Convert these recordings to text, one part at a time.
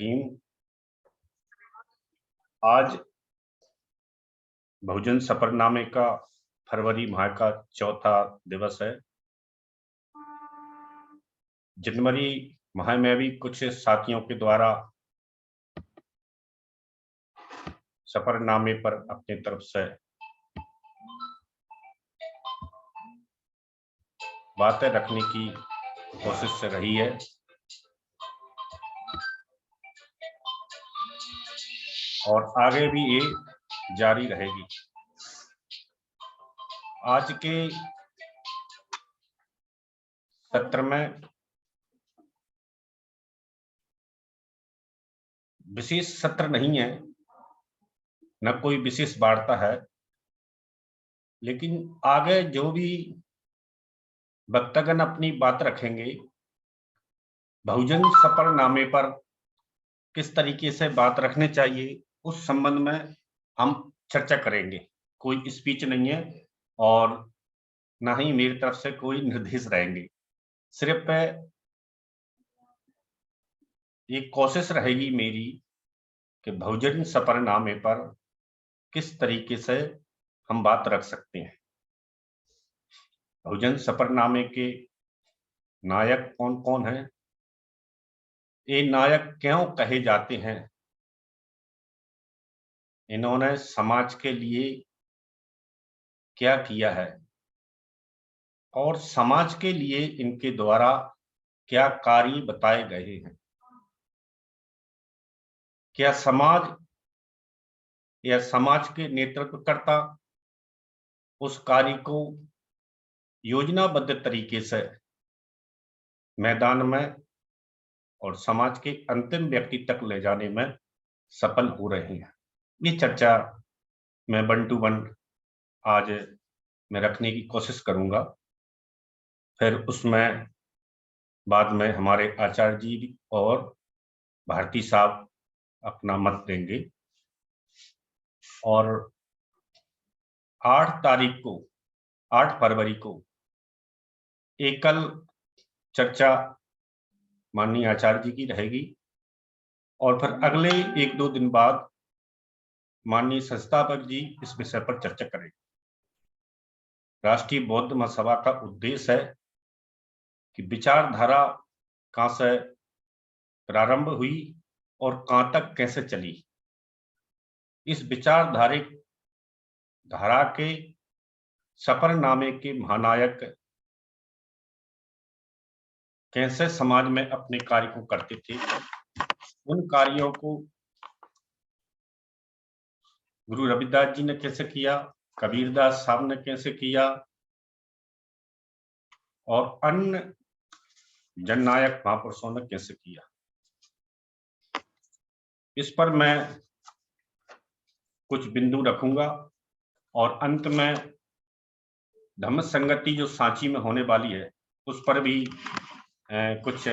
रहीम। आज बहुजन सफरनामे का फरवरी माह का चौथा दिवस है। जनवरी माह में भी कुछ साथियों के द्वारा सफरनामे पर अपनी तरफ से बातें रखने की कोशिश से रही है और आगे भी ये जारी रहेगी। आज के सत्र में विशेष सत्र नहीं है, न कोई विशेष वार्ता है, लेकिन आगे जो भी वक्तागण अपनी बात रखेंगे, बहुजन सफरनामे पर किस तरीके से बात रखने चाहिए, उस संबंध में हम चर्चा करेंगे। कोई स्पीच नहीं है और ना ही मेरी तरफ से कोई निर्देश रहेंगे। सिर्फ एक कोशिश रहेगी मेरी कि बहुजन सफरनामे पर किस तरीके से हम बात रख सकते हैं। बहुजन सफरनामे के नायक कौन कौन हैं, ये नायक क्यों कहे जाते हैं, इन्होंने समाज के लिए क्या किया है और समाज के लिए इनके द्वारा क्या कार्य बताए गए हैं। क्या समाज या समाज के नेतृत्वकर्ता उस कार्य को योजनाबद्ध तरीके से मैदान में और समाज के अंतिम व्यक्ति तक ले जाने में सफल हो रहे हैं। ये चर्चा मैं 1 to 1 आज मैं रखने की कोशिश करूंगा। फिर उसमें बाद में हमारे आचार्य जी और भारती साहब अपना मत देंगे और 8 फरवरी को एकल चर्चा माननीय आचार्य जी की रहेगी और फिर अगले 1-2 दिन बाद माननीय संस्थापक जी इस विषय पर चर्चा करेंगे। राष्ट्रीय बौद्ध महासभा का उद्देश्य है कि विचारधारा कहां से प्रारंभ हुई और कहां तक कैसे चली, इस विचारधारिक धारा के सफरनामे के महानायक कैसे समाज में अपने कार्य को करते थे, उन कार्यों को गुरु रविदास जी ने कैसे किया, कबीरदास साहब ने कैसे किया और अन्य जननायक महापुरुषों ने कैसे किया, इस पर मैं कुछ बिंदु रखूंगा और अंत में धम्म संगति जो सांची में होने वाली है उस पर भी कुछ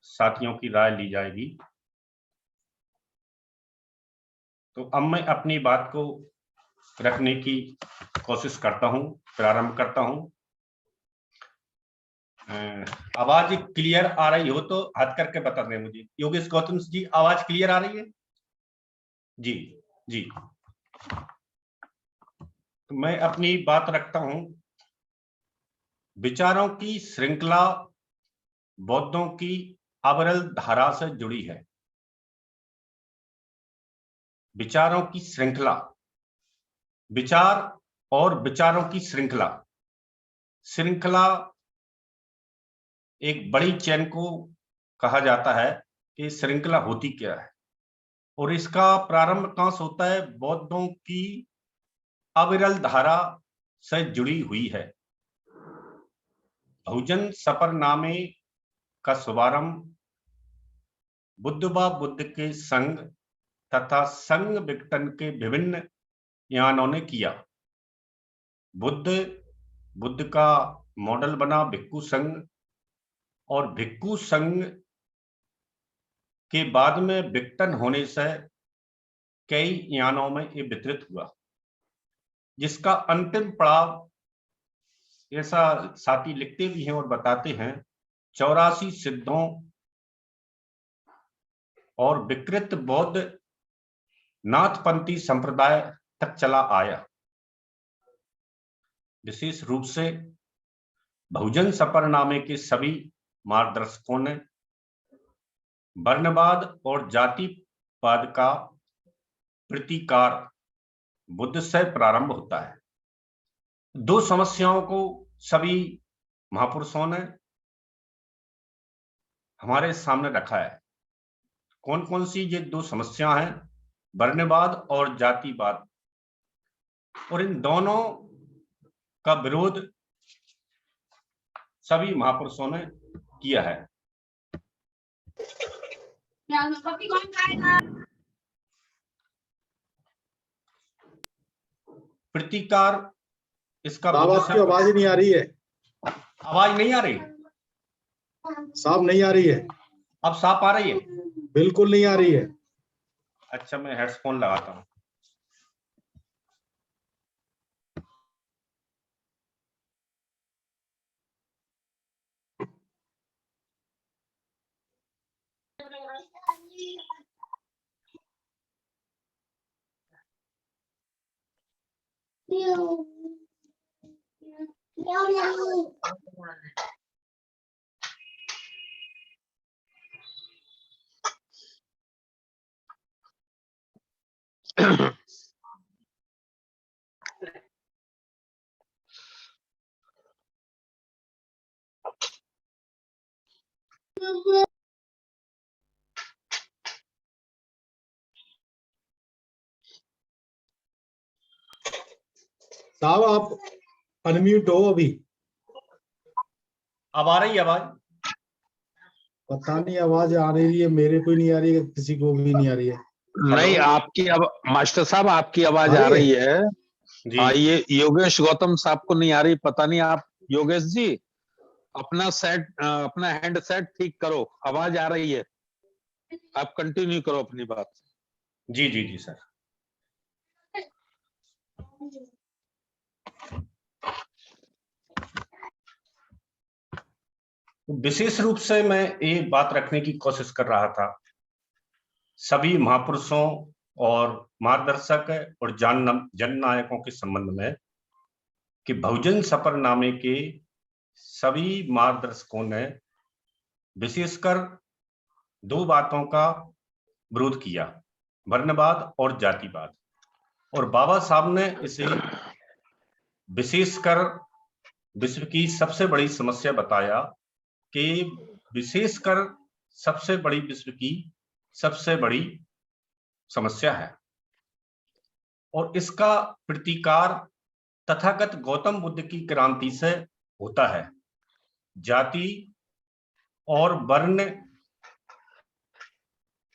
साथियों की राय ली जाएगी। तो अब मैं अपनी बात को रखने की कोशिश करता हूं, प्रारंभ करता हूं। आवाज क्लियर आ रही हो तो हाथ करके बता दें मुझे। योगेश गौतम जी, आवाज क्लियर आ रही है? जी जी। तो मैं अपनी बात रखता हूं। विचारों की श्रृंखला बौद्धों की अविरल धारा से जुड़ी है। विचारों की श्रृंखला, विचार और विचारों की श्रृंखला, श्रृंखला एक बड़ी चेन को कहा जाता है कि श्रृंखला होती क्या है और इसका प्रारंभ कहां से होता है? बौद्धों की अविरल धारा से जुड़ी हुई है। बहुजन सफरनामे का शुभारंभ बुद्ध के संघ तथा संघ विघटन के विभिन्न यानों ने किया। बुद्ध का मॉडल बना भिक्खु संघ और भिक्खु संघ के बाद में विघटन होने से कई यानों में ये वितरित हुआ, जिसका अंतिम पड़ाव, ऐसा साथी लिखते भी हैं और बताते हैं, 84 सिद्धों और विकृत बौद्ध नाथपंथी संप्रदाय तक चला आया। विशेष रूप से बहुजन सफरनामे के सभी मार्गदर्शकों ने वर्णवाद और जातिवाद का प्रतिकार बुद्ध से प्रारंभ होता है। दो समस्याओं को सभी महापुरुषों ने हमारे सामने रखा है। कौन कौन सी ये दो समस्या हैं? वर्णवाद और जातिवाद। और इन दोनों का विरोध सभी महापुरुषों ने किया है। प्रतिकार इसका आपकी आवाज नहीं आ रही है। आवाज नहीं आ रही? साफ नहीं आ रही है। अब साफ आ रही है? बिल्कुल नहीं आ रही है। अच्छा, मैं हेडफोन लगाता हूँ। साहब आप अनम्यूट हो अभी। अब आ रही है आवाज? पता नहीं, आवाज आ रही है, मेरे को ही नहीं आ रही है, किसी को भी नहीं आ रही है। नहीं, आपकी अब मास्टर साहब आपकी आवाज आ रही है। जी। ये योगेश गौतम साहब को नहीं आ रही, पता नहीं। आप योगेश जी अपना हैंड सेट ठीक करो, आवाज आ रही है। आप कंटिन्यू करो अपनी बात। जी जी जी सर। विशेष रूप से मैं ये बात रखने की कोशिश कर रहा था सभी महापुरुषों और मार्गदर्शक और जननायकों के संबंध में कि बहुजन सफरनामे के सभी मार्गदर्शकों ने विशेषकर दो बातों का विरोध किया, वर्णवाद और जातिवाद। और बाबा साहब ने इसे विशेषकर विश्व की सबसे बड़ी समस्या बताया कि विशेषकर सबसे बड़ी विश्व की सबसे बड़ी समस्या है। और इसका प्रतिकार तथागत गौतम बुद्ध की क्रांति से होता है। जाति और वर्ण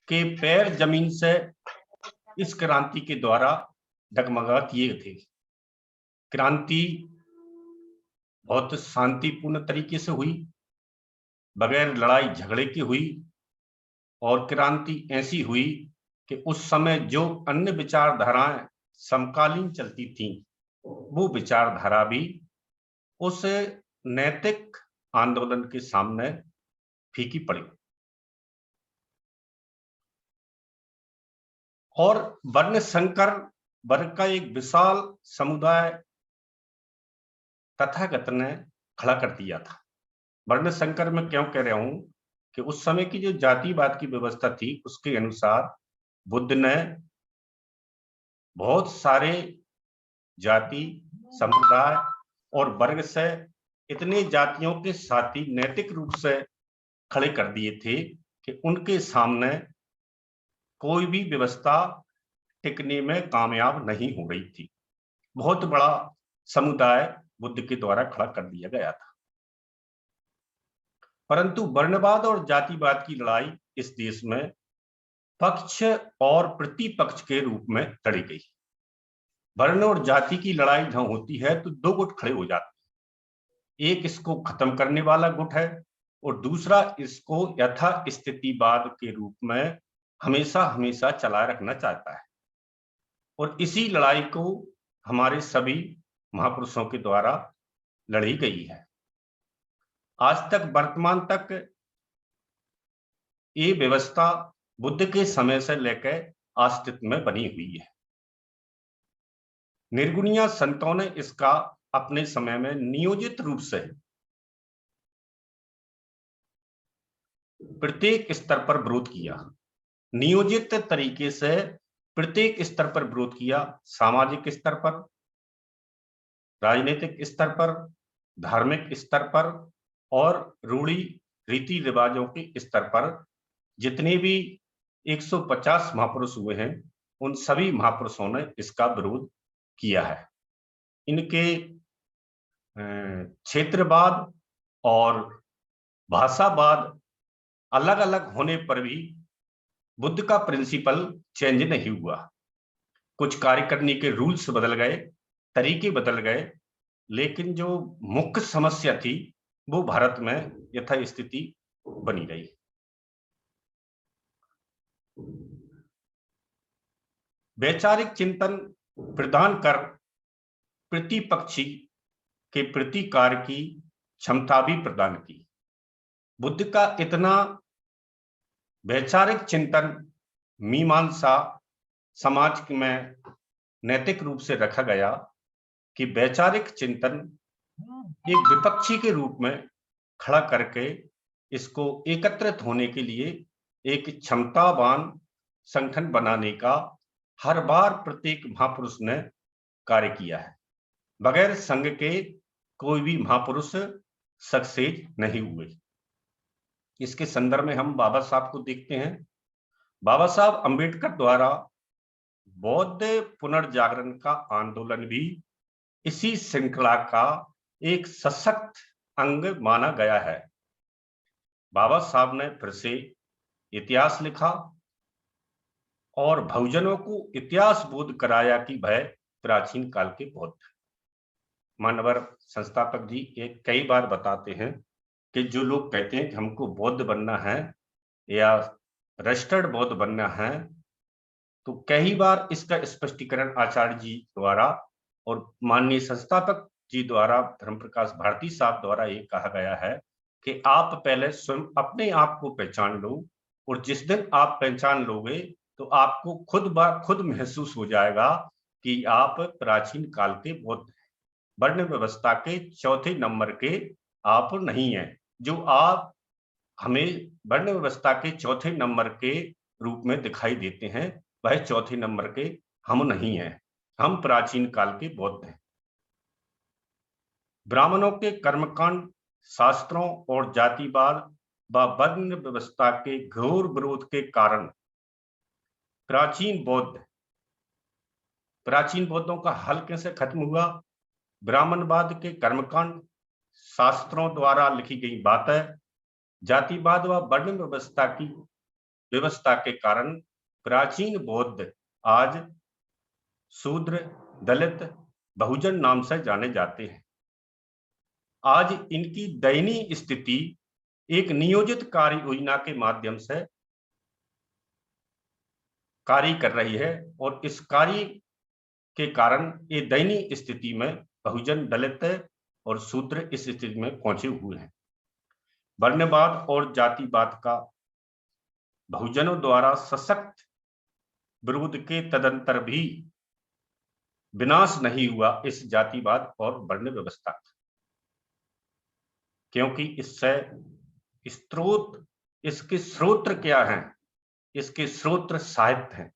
के पैर जमीन से इस क्रांति के द्वारा डगमगा किए थे। क्रांति बहुत शांतिपूर्ण तरीके से हुई, बगैर लड़ाई झगड़े की हुई। और क्रांति ऐसी हुई कि उस समय जो अन्य विचारधाराएं समकालीन चलती थीं, वो विचारधारा भी उस नैतिक आंदोलन के सामने फीकी पड़ी। और वर्ण संकर वर्ग का एक विशाल समुदाय तथागत ने खड़ा कर दिया था। वर्ण संकर में क्यों कह रहा हूं कि उस समय की जो जातिवाद की व्यवस्था थी उसके अनुसार बुद्ध ने बहुत सारे जाति, संप्रदाय और वर्ग से इतने जातियों के साथी नैतिक रूप से खड़े कर दिए थे कि उनके सामने कोई भी व्यवस्था टिकने में कामयाब नहीं हो रही थी। बहुत बड़ा समुदाय बुद्ध के द्वारा खड़ा कर दिया गया था। परंतु वर्णवाद और जातिवाद की लड़ाई इस देश में पक्ष और प्रतिपक्ष के रूप में लड़ी गई। वर्ण और जाति की लड़ाई जहां होती है तो दो गुट खड़े हो जाते हैं। एक इसको खत्म करने वाला गुट है और दूसरा इसको यथा स्थितिवाद के रूप में हमेशा हमेशा चलाए रखना चाहता है। और इसी लड़ाई को हमारे सभी महापुरुषों के द्वारा लड़ी गई है। आज तक वर्तमान तक ये व्यवस्था बुद्ध के समय से लेकर अस्तित्व में बनी हुई है। निर्गुणिया संतों ने इसका अपने समय में नियोजित रूप से प्रत्येक स्तर पर विरोध किया, नियोजित तरीके से प्रत्येक स्तर पर विरोध किया, सामाजिक स्तर पर, राजनीतिक स्तर पर, धार्मिक स्तर पर और रूढ़ी रीति रिवाजों के स्तर पर। जितने भी 150 महापुरुष हुए हैं, उन सभी महापुरुषों ने इसका विरोध किया है। इनके क्षेत्रवाद और भाषावाद अलग अलग होने पर भी बुद्ध का प्रिंसिपल चेंज नहीं हुआ। कुछ कार्य करने के रूल्स बदल गए, तरीके बदल गए, लेकिन जो मुख्य समस्या थी वो भारत में यथास्थिति बनी रही। वैचारिक चिंतन प्रदान कर प्रतिपक्षी के प्रतिकार की क्षमता भी प्रदान की। बुद्ध का इतना वैचारिक चिंतन मीमांसा समाज में नैतिक रूप से रखा गया कि वैचारिक चिंतन एक विपक्षी के रूप में खड़ा करके इसको एकत्रित होने के लिए एक क्षमतावान संगठन बनाने का हर बार प्रत्येक महापुरुष ने कार्य किया है। बगैर संघ के कोई भी महापुरुष सक्सेस नहीं हुए। इसके संदर्भ में हम बाबा साहब को देखते हैं। बाबा साहब अंबेडकर द्वारा बौद्ध पुनर्जागरण का आंदोलन भी इसी श्रृंखला का एक सशक्त अंग माना गया है। बाबा साहब ने फिर से इतिहास लिखा और बहुजनों को इतिहास बोध कराया कि वह प्राचीन काल के बौद्ध। मानवर संस्थापक जी ये कई बार बताते हैं कि जो लोग कहते हैं कि हमको बौद्ध बनना है या रजिस्टर्ड बौद्ध बनना है, तो कई बार इसका स्पष्टीकरण आचार्य जी द्वारा और माननीय संस्थापक जी द्वारा, धर्म प्रकाश भारती साहब द्वारा ये कहा गया है कि आप पहले स्वयं अपने आप को पहचान लो, और जिस दिन आप पहचान लोगे तो आपको खुद ब खुद महसूस हो जाएगा कि आप प्राचीन काल के बौद्ध हैं। वर्ण व्यवस्था के चौथे नंबर के आप नहीं हैं। जो आप हमें वर्ण व्यवस्था के चौथे नंबर के रूप में दिखाई देते हैं, वह चौथे नंबर के हम नहीं हैं। हम प्राचीन काल के बौद्ध हैं। ब्राह्मणों के कर्मकांड, शास्त्रों और जातिवाद व वर्ण व्यवस्था के घोर विरोध के कारण प्राचीन बौद्धों का हल कैसे खत्म हुआ? ब्राह्मणवाद के कर्मकांड, शास्त्रों द्वारा लिखी गई बातें, जातिवाद व वर्ण व्यवस्था के कारण प्राचीन बौद्ध आज शूद्र, दलित, बहुजन नाम से जाने जाते हैं। आज इनकी दयनीय स्थिति एक नियोजित कार्य योजना के माध्यम से कार्य कर रही है, और इस कार्य के कारण ये दयनीय स्थिति में बहुजन, दलित और शूद्र इस स्थिति में पहुंचे हुए हैं। वर्णवाद और जातिवाद का बहुजनों द्वारा सशक्त विरोध के तदंतर भी विनाश नहीं हुआ इस जातिवाद और वर्ण व्यवस्था का, क्योंकि इससे इसके स्रोत क्या हैं? इसके स्रोत साहित्य हैं।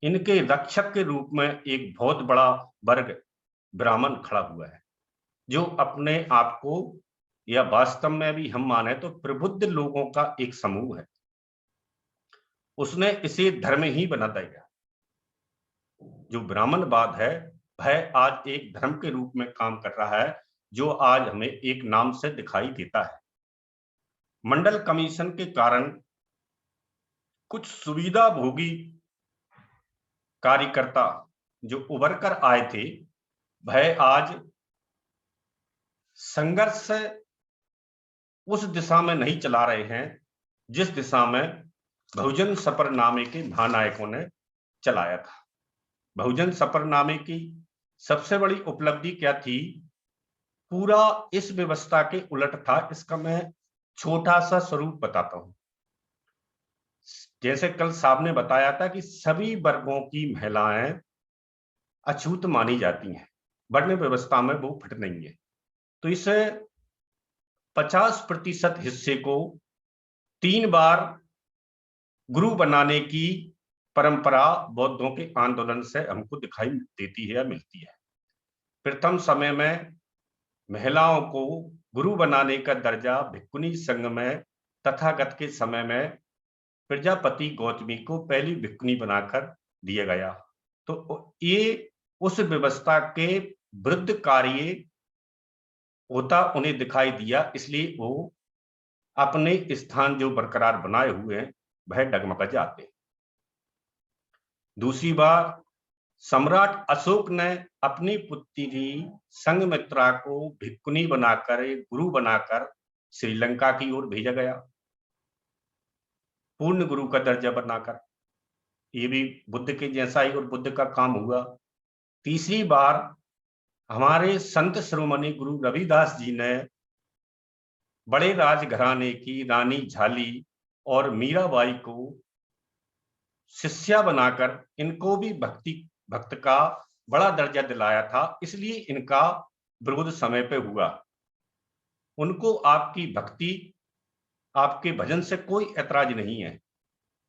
इनके रक्षक के रूप में एक बहुत बड़ा वर्ग ब्राह्मण खड़ा हुआ है, जो अपने आप को, या वास्तव में भी हम माने तो प्रबुद्ध लोगों का एक समूह है। उसने इसे धर्म ही बना दिया। जो ब्राह्मणवाद है वह आज एक धर्म के रूप में काम कर रहा है, जो आज हमें एक नाम से दिखाई देता है। मंडल कमीशन के कारण कुछ सुविधा भोगी कार्यकर्ता जो उभर कर आए थे, वह आज संघर्ष उस दिशा में नहीं चला रहे हैं जिस दिशा में बहुजन सफरनामे के महानायकों ने चलाया था। बहुजन सफरनामे की सबसे बड़ी उपलब्धि क्या थी? पूरा इस व्यवस्था के उलट था। इसका मैं छोटा सा स्वरूप बताता हूं। जैसे कल साहब ने बताया था कि सभी वर्गों की महिलाएं अछूत मानी जाती हैं, वर्ण व्यवस्था में वो फिट नहीं है। तो इस 50% हिस्से को 3 बार गुरु बनाने की परंपरा बौद्धों के आंदोलन से हमको दिखाई देती है या मिलती है। प्रथम समय में महिलाओं को गुरु बनाने का दर्जा भिक्खुनी संघ में तथागत के समय में प्रजापति गौतमी को पहली भिक्खुनी बनाकर दिया गया। तो ये उस व्यवस्था के विरुद्ध कार्य होता उन्हें दिखाई दिया, इसलिए वो अपने स्थान जो बरकरार बनाए हुए हैं वह डगमगा जाते। दूसरी बार सम्राट अशोक ने अपनी पुत्री संघमित्रा को भिक्खुनी बनाकर, गुरु बनाकर श्रीलंका की ओर भेजा गया, पूर्ण गुरु का दर्जा बनाकर। ये भी बुद्ध के जैसा ही और बुद्ध का काम हुआ। तीसरी बार हमारे संत शिरोमणि गुरु रविदास जी ने बड़े राजघराने की रानी झाली और मीराबाई को शिष्या बनाकर इनको भी भक्त का बड़ा दर्जा दिलाया था, इसलिए इनका विरोध समय पे हुआ। उनको आपकी भक्ति, आपके भजन से कोई ऐतराज नहीं है,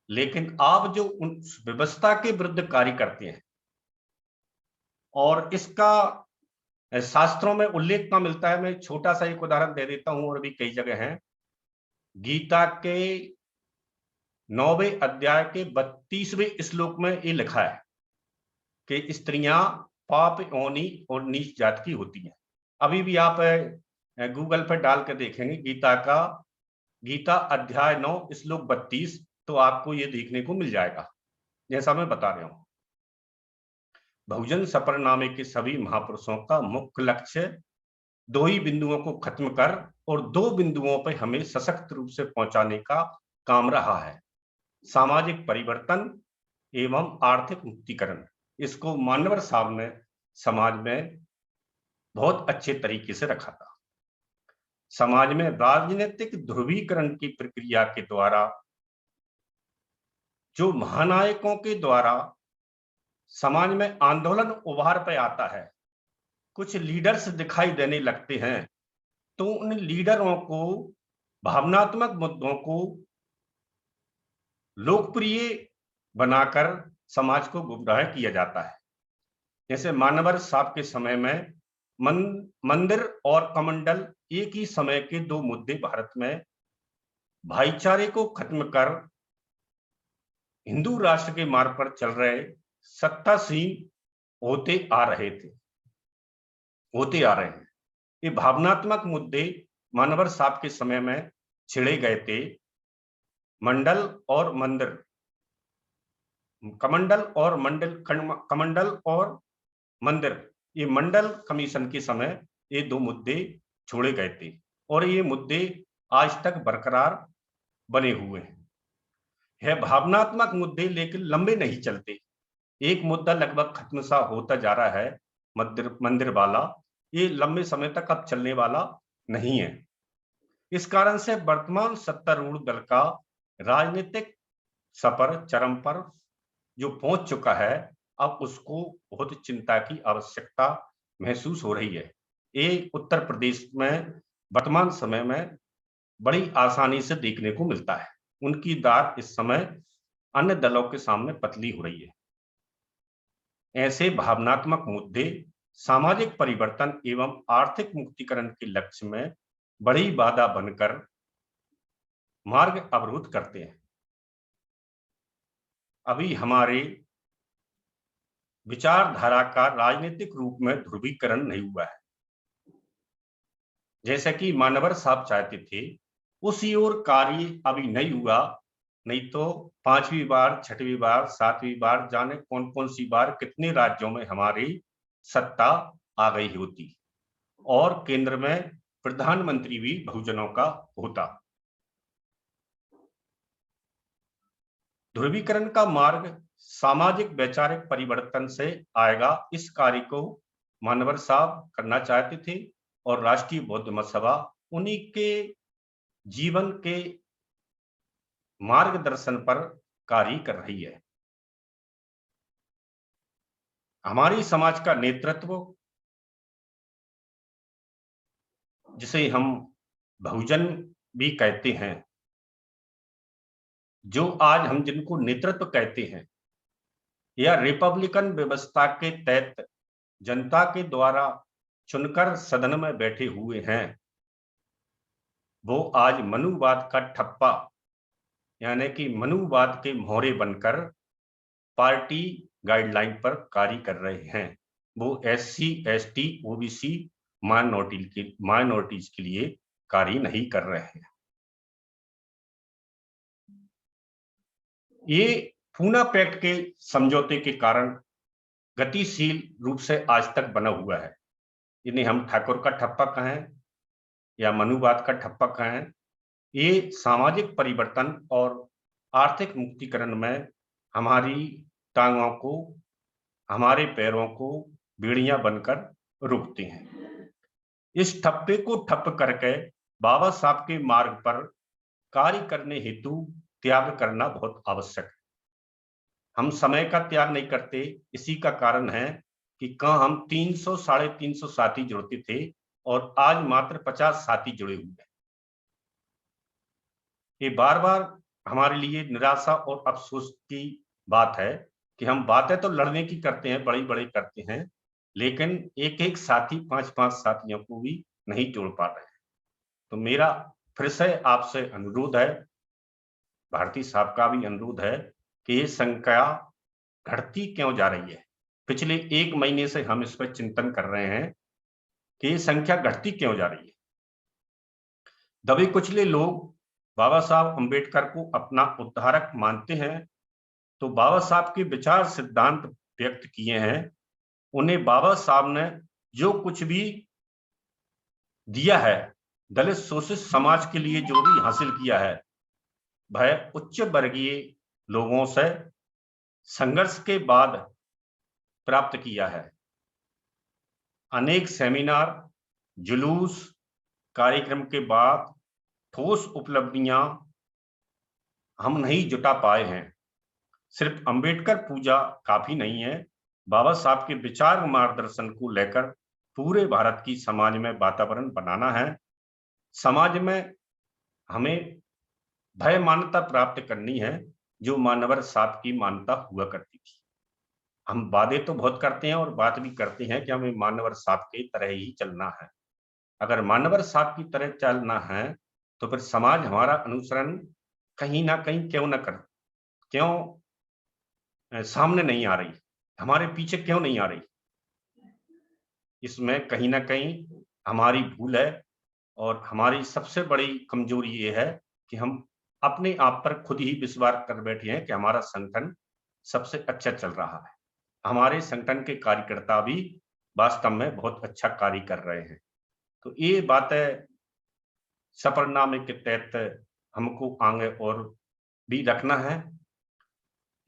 लेकिन आप जो उन व्यवस्था के विरुद्ध कार्य करते हैं, और इसका शास्त्रों में उल्लेख का मिलता है। मैं छोटा सा एक उदाहरण दे देता हूं, और भी कई जगह हैं। गीता के 9वें अध्याय के 32वें श्लोक में ये लिखा है कि स्त्रियां पाप योनि और नीच जात की होती हैं। अभी भी आप गूगल पर डाल कर देखेंगे गीता अध्याय 9 श्लोक 32, तो आपको ये देखने को मिल जाएगा जैसा मैं बता रहा हूं। बहुजन सफरनामे के सभी महापुरुषों का मुख्य लक्ष्य 2 ही बिंदुओं को खत्म कर और 2 बिंदुओं पर हमें सशक्त रूप से पहुंचाने का काम रहा है, सामाजिक परिवर्तन एवं आर्थिक मुक्तिकरण। इसको मानवर साहब ने समाज में बहुत अच्छे तरीके से रखा था। समाज में राजनीतिक ध्रुवीकरण की प्रक्रिया के द्वारा, जो महानायकों के द्वारा समाज में आंदोलन उभार पे आता है, कुछ लीडर्स दिखाई देने लगते हैं, तो उन लीडरों को भावनात्मक मुद्दों को लोकप्रिय बनाकर समाज को गुमराह किया जाता है। जैसे मानवर साहब के समय में मंदिर और कमंडल एक ही समय के 2 मुद्दे भारत में भाईचारे को खत्म कर हिंदू राष्ट्र के मार्ग पर चल रहे सत्तासीन होते आ रहे हैं। ये भावनात्मक मुद्दे मानवर साहब के समय में छिड़े गए थे। मंडल और मंदिर, कमंडल और मंदिर, ये मंडल कमीशन के समय ये 2 मुद्दे छोड़े गए थे, और ये मुद्दे आज तक बरकरार बने हुए हैं। यह भावनात्मक मुद्दे लेकिन लंबे नहीं चलते। एक मुद्दा लगभग खत्म सा होता जा रहा है, मंदिर वाला, ये लंबे समय तक अब चलने वाला नहीं है। इस कारण से वर्तमान सत्तारूढ़ दल का राजनीतिक सफर चरम पर जो पहुंच चुका है, अब उसको बहुत चिंता की आवश्यकता महसूस हो रही है। ये उत्तर प्रदेश में वर्तमान समय में बड़ी आसानी से देखने को मिलता है। उनकी दाद इस समय अन्य दलों के सामने पतली हो रही है। ऐसे भावनात्मक मुद्दे सामाजिक परिवर्तन एवं आर्थिक मुक्तिकरण के लक्ष्य में बड़ी बाधा बनकर मार्ग अवरुद्ध करते हैं। अभी हमारे विचारधारा का राजनीतिक रूप में ध्रुवीकरण नहीं हुआ है, जैसा कि मानवर साहब चाहते थे उसी ओर कार्य अभी नहीं हुआ। नहीं तो 5वीं बार, 6वीं बार, 7वीं बार, जाने कौन कौन सी बार कितने राज्यों में हमारी सत्ता आ गई होती, और केंद्र में प्रधानमंत्री भी बहुजनों का होता। ध्रुवीकरण का मार्ग सामाजिक वैचारिक परिवर्तन से आएगा। इस कार्य को मानवर साहब करना चाहते थे, और राष्ट्रीय बौद्ध महासभा उन्हीं के जीवन के मार्गदर्शन पर कार्य कर रही है। हमारी समाज का नेतृत्व, जिसे हम बहुजन भी कहते हैं, जो आज हम जिनको नेतृत्व कहते हैं, या रिपब्लिकन व्यवस्था के तहत जनता के द्वारा चुनकर सदन में बैठे हुए हैं, वो आज मनुवाद का ठप्पा यानी कि मनुवाद के मोहरे बनकर पार्टी गाइडलाइन पर कार्य कर रहे हैं। वो SC, ST, OBC माइनॉरिटीज के लिए कार्य नहीं कर रहे हैं। ये पूना पैक्ट के समझौते के कारण गतिशील रूप से आज तक बना हुआ है। इन्हें हम ठाकुर का ठप्पा कहें या मनुवाद का ठप्पा कहें, ये सामाजिक परिवर्तन और आर्थिक मुक्तिकरण में हमारी टांगों को, हमारे पैरों को बेड़ियां बनकर रुकते हैं। इस ठप्पे को ठप करके बाबा साहब के मार्ग पर कार्य करने हेतु त्याग करना बहुत आवश्यक है। हम समय का त्याग नहीं करते, इसी का कारण है कि कहाँ हम 300 साढ़े 300 साथी जुड़ते थे और आज मात्र 50 साथी जुड़े हुए हैं। ये बार बार हमारे लिए निराशा और अफसोस की बात है कि हम बातें तो लड़ने की करते हैं, बड़ी बड़ी करते हैं, लेकिन एक एक साथी 5-5 साथियों को भी नहीं जोड़ पा रहे हैं। तो मेरा फिर से आपसे अनुरोध है, भारती साहब का भी अनुरोध है कि ये संख्या घटती क्यों जा रही है। पिछले 1 महीने से हम इस पर चिंतन कर रहे हैं कि ये संख्या घटती क्यों जा रही है। दबे कुचले लोग बाबा साहब अंबेडकर को अपना उद्धारक मानते हैं, तो बाबा साहब के विचार सिद्धांत व्यक्त किए हैं, उन्हें बाबा साहब ने जो कुछ भी दिया है, दलित शोषित समाज के लिए जो भी हासिल किया है, वह उच्च वर्गीय लोगों से संघर्ष के बाद प्राप्त किया है। अनेक सेमिनार, जुलूस, कार्यक्रम के बाद ठोस उपलब्धियां हम नहीं जुटा पाए हैं। सिर्फ अंबेडकर पूजा काफी नहीं है, बाबा साहब के विचार मार्गदर्शन को लेकर पूरे भारत की समाज में वातावरण बनाना है। समाज में हमें भय मान्यता प्राप्त करनी है, जो मानवर साहब की मान्यता हुआ करती थी। हम वादे तो बहुत करते हैं और बात भी करते हैं कि हमें मानवर साहब की तरह ही चलना है। अगर मानवर साहब की तरह चलना है तो फिर समाज हमारा अनुसरण कहीं ना कहीं क्यों ना कर, क्यों सामने नहीं आ रही, हमारे पीछे क्यों नहीं आ रही। इसमें कहीं ना कहीं हमारी भूल है और हमारी सबसे बड़ी कमजोरी ये है कि हम अपने आप पर खुद ही विश्वास कर बैठे हैं कि हमारा संगठन सबसे अच्छा चल रहा है। हमारे संगठन के कार्यकर्ता भी वास्तव में बहुत अच्छा कार्य कर रहे हैं। तो ये बातें सफरनामे के तहत हमको आगे और भी रखना है।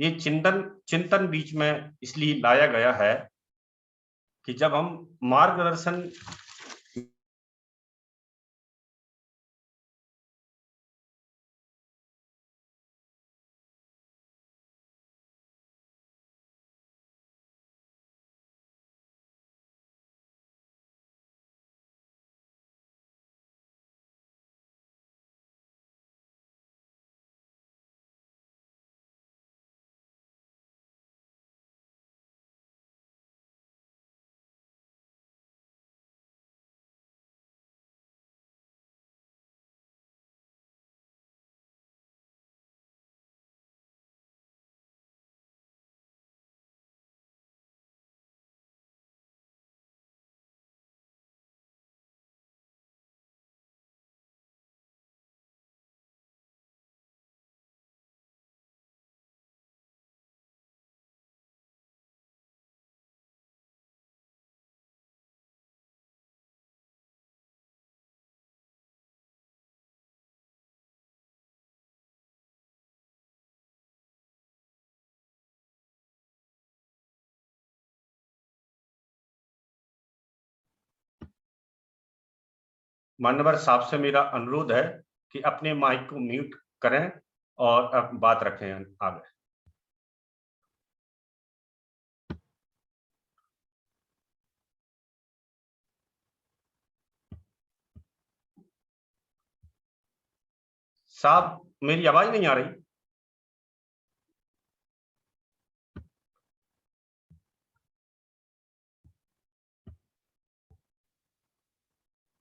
ये चिंतन बीच में इसलिए लाया गया है कि जब हम मार्गदर्शन मान्यवर साहब से मेरा अनुरोध है कि अपने माइक को म्यूट करें और अब बात रखें आगे। साहब, मेरी आवाज नहीं आ रही?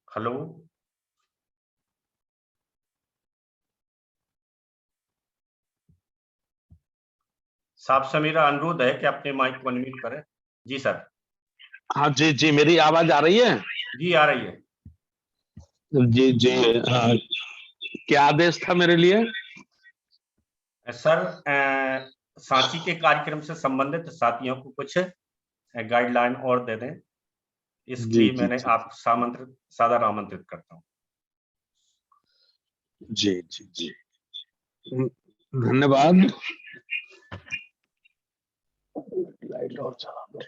हेलो, साहब से मेरा अनुरोध है कि अपने माइक को अनम्यूट करें। जी सर। हाँ जी जी, मेरी आवाज आ रही है? जी आ रही है। जी जी। क्या आदेश था मेरे लिए? सर, सांची के कार्यक्रम से संबंधित साथियों को कुछ गाइडलाइन और दे दें, इसके लिए मैंने आप सादर आमंत्रित करता हूँ। जी जी जी, धन्यवाद। लाइट और चला दो।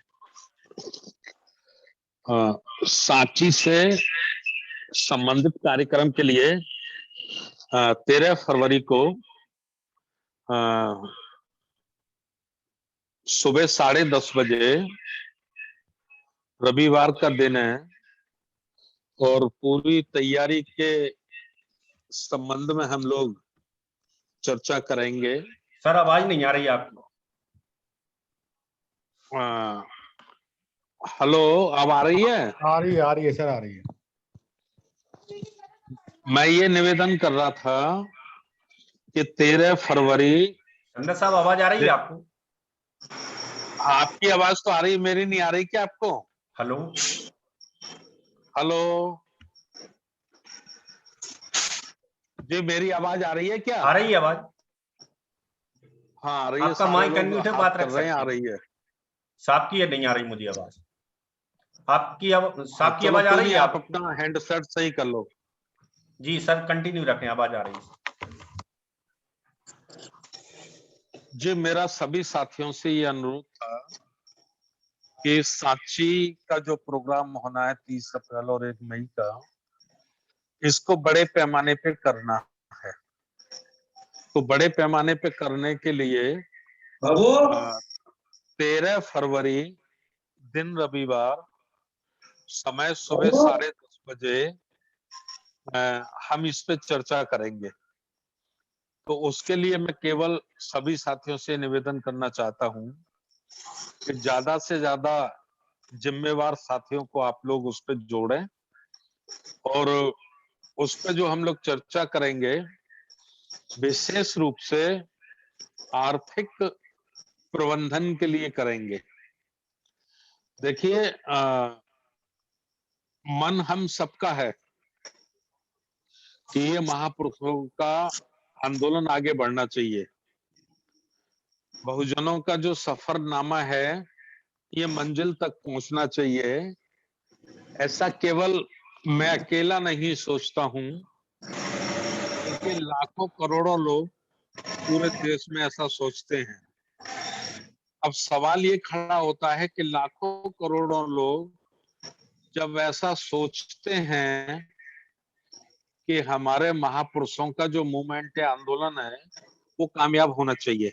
सांची से संबंधित कार्यक्रम के लिए 13 फरवरी को सुबह 10:30 बजे रविवार का दिन है और पूरी तैयारी के संबंध में हम लोग चर्चा करेंगे। सर, आवाज नहीं आ रही आपको? हेलो, अब आ रही है? आ रही है सर, आ रही है। मैं ये निवेदन कर रहा था कि 13 फरवरी। संध्या साहब, आवाज आ रही है आपको? आपकी आवाज तो आ रही, मेरी नहीं आ रही क्या आपको? हेलो, हेलो जी, मेरी आवाज आ रही है क्या? आ रही है आवाज? हाँ आ रही है, आपका सारे माइक लोग अनम्यूट है, हाथ बात कर रख रहे हैं, आ सकते हैं। रही है। साहब की नहीं आ रही मुझे आवाज। हाँ साहब की चलो, आवाज आ कोई रही नहीं, है आप आपको? अपना हैंडसेट सही कर लो। जी सर, कंटिन्यू रखें, आवाज आ रही है। जी, मेरा सभी साथियों से ये अनुरोध था कि सांची का जो प्रोग्राम होना है 30 अप्रैल और 1 मई का, इसको बड़े पैमाने पे करना है। तो बड़े पैमाने पे करने के लिए 13 फरवरी दिन रविवार समय सुबह 10:30 बजे हम इस पे चर्चा करेंगे। तो उसके लिए मैं केवल सभी साथियों से निवेदन करना चाहता हूं कि ज्यादा से ज्यादा जिम्मेवार साथियों को आप लोग उस पर जोड़ें और उस पर जो हम लोग चर्चा करेंगे विशेष रूप से आर्थिक प्रबंधन के लिए करेंगे। देखिए, मन हम सबका है कि ये महापुरुषों का आंदोलन आगे बढ़ना चाहिए। बहुजनों का जो सफरनामा है ये मंजिल तक पहुंचना चाहिए। ऐसा केवल मैं अकेला नहीं सोचता हूं, बल्कि लाखों करोड़ों लोग पूरे देश में ऐसा सोचते हैं। अब सवाल ये खड़ा होता है कि लाखों करोड़ों लोग जब ऐसा सोचते हैं कि हमारे महापुरुषों का जो मूवमेंट है, आंदोलन है, वो कामयाब होना चाहिए,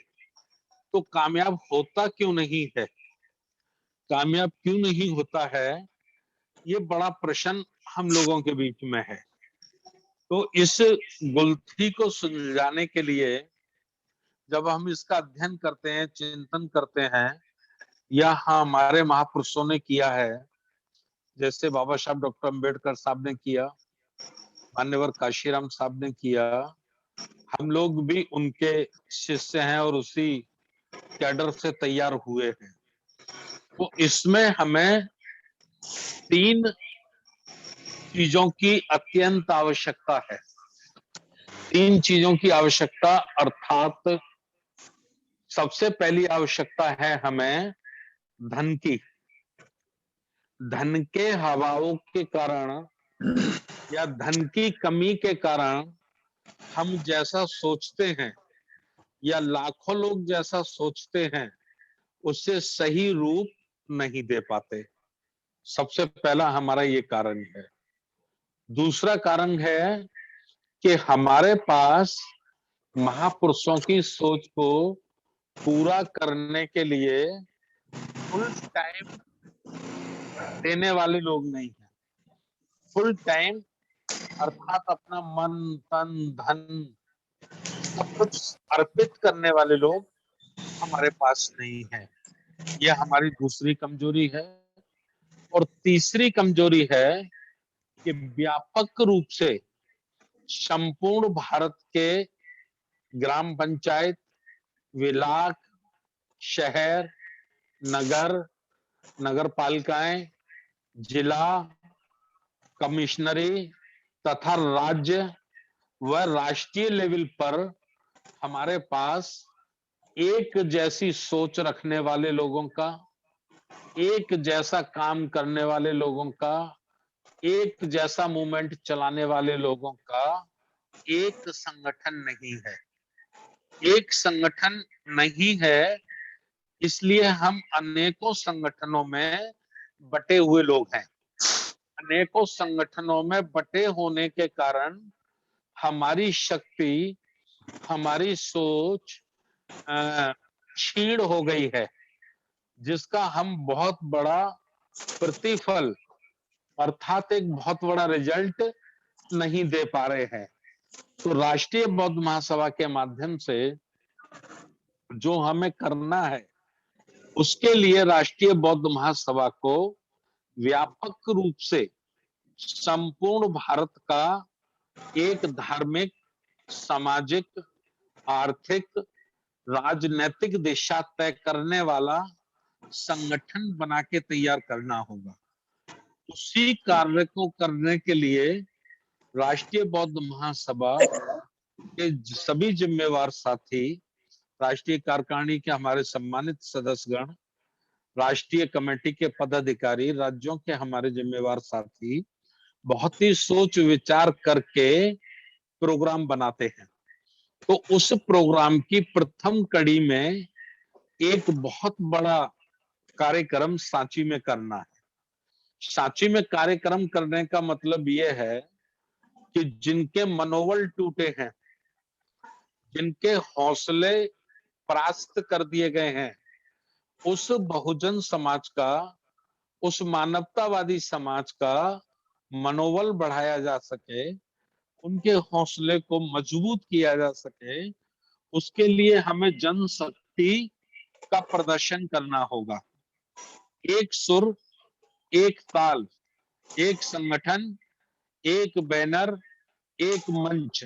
तो कामयाब होता क्यों नहीं है? कामयाब क्यों नहीं होता है, ये बड़ा प्रश्न हम लोगों के बीच में है। तो इस गुत्थी को सुलझाने के लिए जब हम इसका अध्ययन करते हैं, चिंतन करते हैं, या हमारे महापुरुषों ने किया है, जैसे बाबा साहब डॉक्टर अम्बेडकर साहब ने किया, मान्यवर काशीराम साहब ने किया, हम लोग भी उनके शिष्य हैं और उसी कैडर से तैयार हुए हैं। तो इसमें हमें 3 चीजों की अत्यंत आवश्यकता है। 3 चीजों की आवश्यकता, अर्थात सबसे पहली आवश्यकता है हमें धन की। धन के अभाव के कारण या धन की कमी के कारण हम जैसा सोचते हैं या लाखों लोग जैसा सोचते हैं, उससे सही रूप नहीं दे पाते। सबसे पहला हमारा ये कारण है। दूसरा कारण है कि हमारे पास महापुरुषों की सोच को पूरा करने के लिए फुल टाइम देने वाले लोग नहीं है। फुल टाइम अर्थात अपना मन तन धन सब कुछ अर्पित करने वाले लोग हमारे पास नहीं है। यह हमारी दूसरी कमजोरी है। और तीसरी कमजोरी है कि व्यापक रूप से संपूर्ण भारत के ग्राम पंचायत, विलाक, शहर, नगर, नगर पालिकाएं, जिला, कमिश्नरी तथा राज्य व राष्ट्रीय लेवल पर हमारे पास एक जैसी सोच रखने वाले लोगों का, एक जैसा काम करने वाले लोगों का, एक जैसा मूवमेंट चलाने वाले लोगों का एक संगठन नहीं है। एक संगठन नहीं है, इसलिए हम अनेकों संगठनों में बटे हुए लोग हैं। अनेकों संगठनों में बटे होने के कारण हमारी शक्ति, हमारी सोच क्षीण हो गई है, जिसका हम बहुत बड़ा प्रतिफल अर्थात एक बहुत बड़ा रिजल्ट नहीं दे पा रहे हैं। तो राष्ट्रीय बौद्ध महासभा के माध्यम से जो हमें करना है, उसके लिए राष्ट्रीय बौद्ध महासभा को व्यापक रूप से संपूर्ण भारत का एक धार्मिक, सामाजिक, आर्थिक, राजनीतिक दिशा तय करने वाला संगठन बना के तैयार करना होगा। उसी कार्य को करने के लिए राष्ट्रीय बौद्ध महासभा के सभी जिम्मेवार साथी, राष्ट्रीय कार्यकारिणी के हमारे सम्मानित सदस्यगण, राष्ट्रीय कमेटी के पदाधिकारी, राज्यों के हमारे जिम्मेवार साथी बहुत ही सोच विचार करके प्रोग्राम बनाते हैं। तो उस प्रोग्राम की प्रथम कड़ी में एक बहुत बड़ा कार्यक्रम सांची में करना है। सांची में कार्यक्रम करने का मतलब यह है कि जिनके मनोबल टूटे हैं, जिनके हौसले परास्त कर दिए गए हैं, उस बहुजन समाज का, उस मानवतावादी समाज का मनोबल बढ़ाया जा सके, उनके हौसले को मजबूत किया जा सके, उसके लिए हमें जनशक्ति का प्रदर्शन करना होगा। एक सुर, एक ताल, एक संगठन, एक बैनर, एक मंच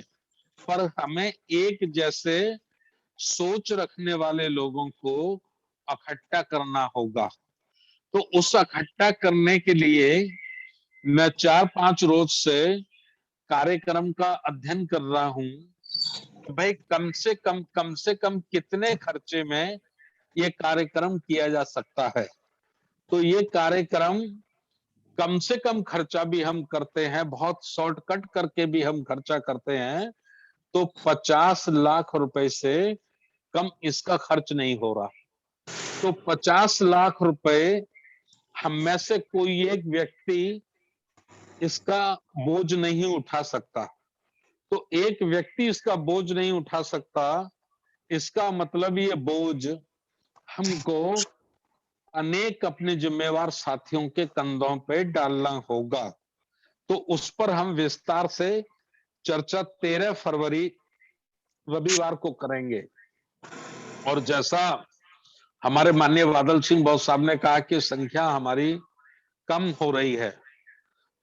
पर हमें एक जैसे सोच रखने वाले लोगों को इकट्ठा करना होगा। तो उस इकट्ठा करने के लिए मैं 4-5 रोज से कार्यक्रम का अध्ययन कर रहा हूं। भाई कम से कम कितने खर्चे में ये कार्यक्रम किया जा सकता है। तो ये कार्यक्रम कम से कम खर्चा भी हम करते हैं, बहुत शॉर्टकट करके भी हम खर्चा करते हैं, तो 50 लाख रुपए से कम इसका खर्च नहीं हो रहा। तो 50 लाख रुपए हम में से कोई एक व्यक्ति इसका बोझ नहीं उठा सकता। तो एक व्यक्ति इसका बोझ नहीं उठा सकता, इसका मतलब ये बोझ हमको अनेक अपने जिम्मेवार साथियों के कंधों पे डालना होगा। तो उस पर हम विस्तार से चर्चा 13 फरवरी रविवार को करेंगे। और जैसा हमारे माननीय बादल सिंह बहुत साहब ने कहा कि संख्या हमारी कम हो रही है,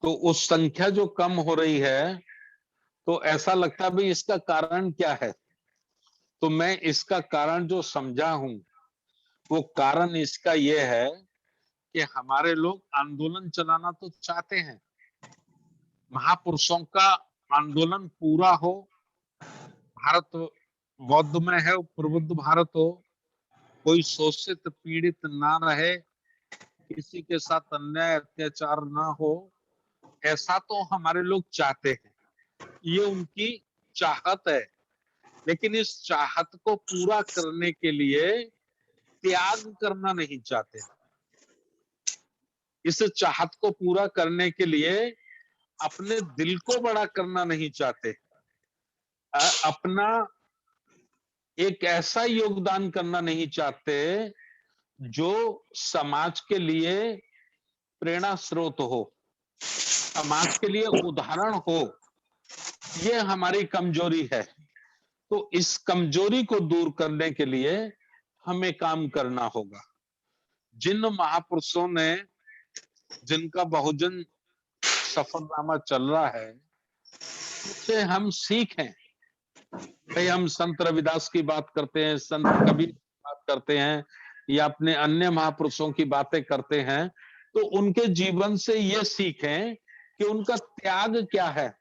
तो उस संख्या जो कम हो रही है, तो ऐसा लगता है भाई इसका कारण क्या है। तो मैं इसका कारण जो समझा हूं, वो कारण इसका यह है कि हमारे लोग आंदोलन चलाना तो चाहते हैं, महापुरुषों का आंदोलन पूरा हो, भारत बौद्ध में है, प्रबुद्ध भारत हो, कोई शोषित पीड़ित ना रहे, किसी के साथ अन्याय अत्याचार ना हो, ऐसा तो हमारे लोग चाहते हैं, ये उनकी चाहत है। लेकिन इस चाहत को पूरा करने के लिए त्याग करना नहीं चाहते। इस चाहत को पूरा करने के लिए अपने दिल को बड़ा करना नहीं चाहते, अपना एक ऐसा योगदान करना नहीं चाहते जो समाज के लिए प्रेरणा स्रोत हो, समाज के लिए उदाहरण हो। ये हमारी कमजोरी है। तो इस कमजोरी को दूर करने के लिए हमें काम करना होगा। जिन महापुरुषों ने, जिनका बहुजन सफरनामा चल रहा है, उससे हम सीखें। भाई हम संत रविदास की बात करते हैं, संत कबीर की बात करते हैं, या अपने अन्य महापुरुषों की बातें करते हैं, तो उनके जीवन से ये सीखें कि उनका त्याग क्या है,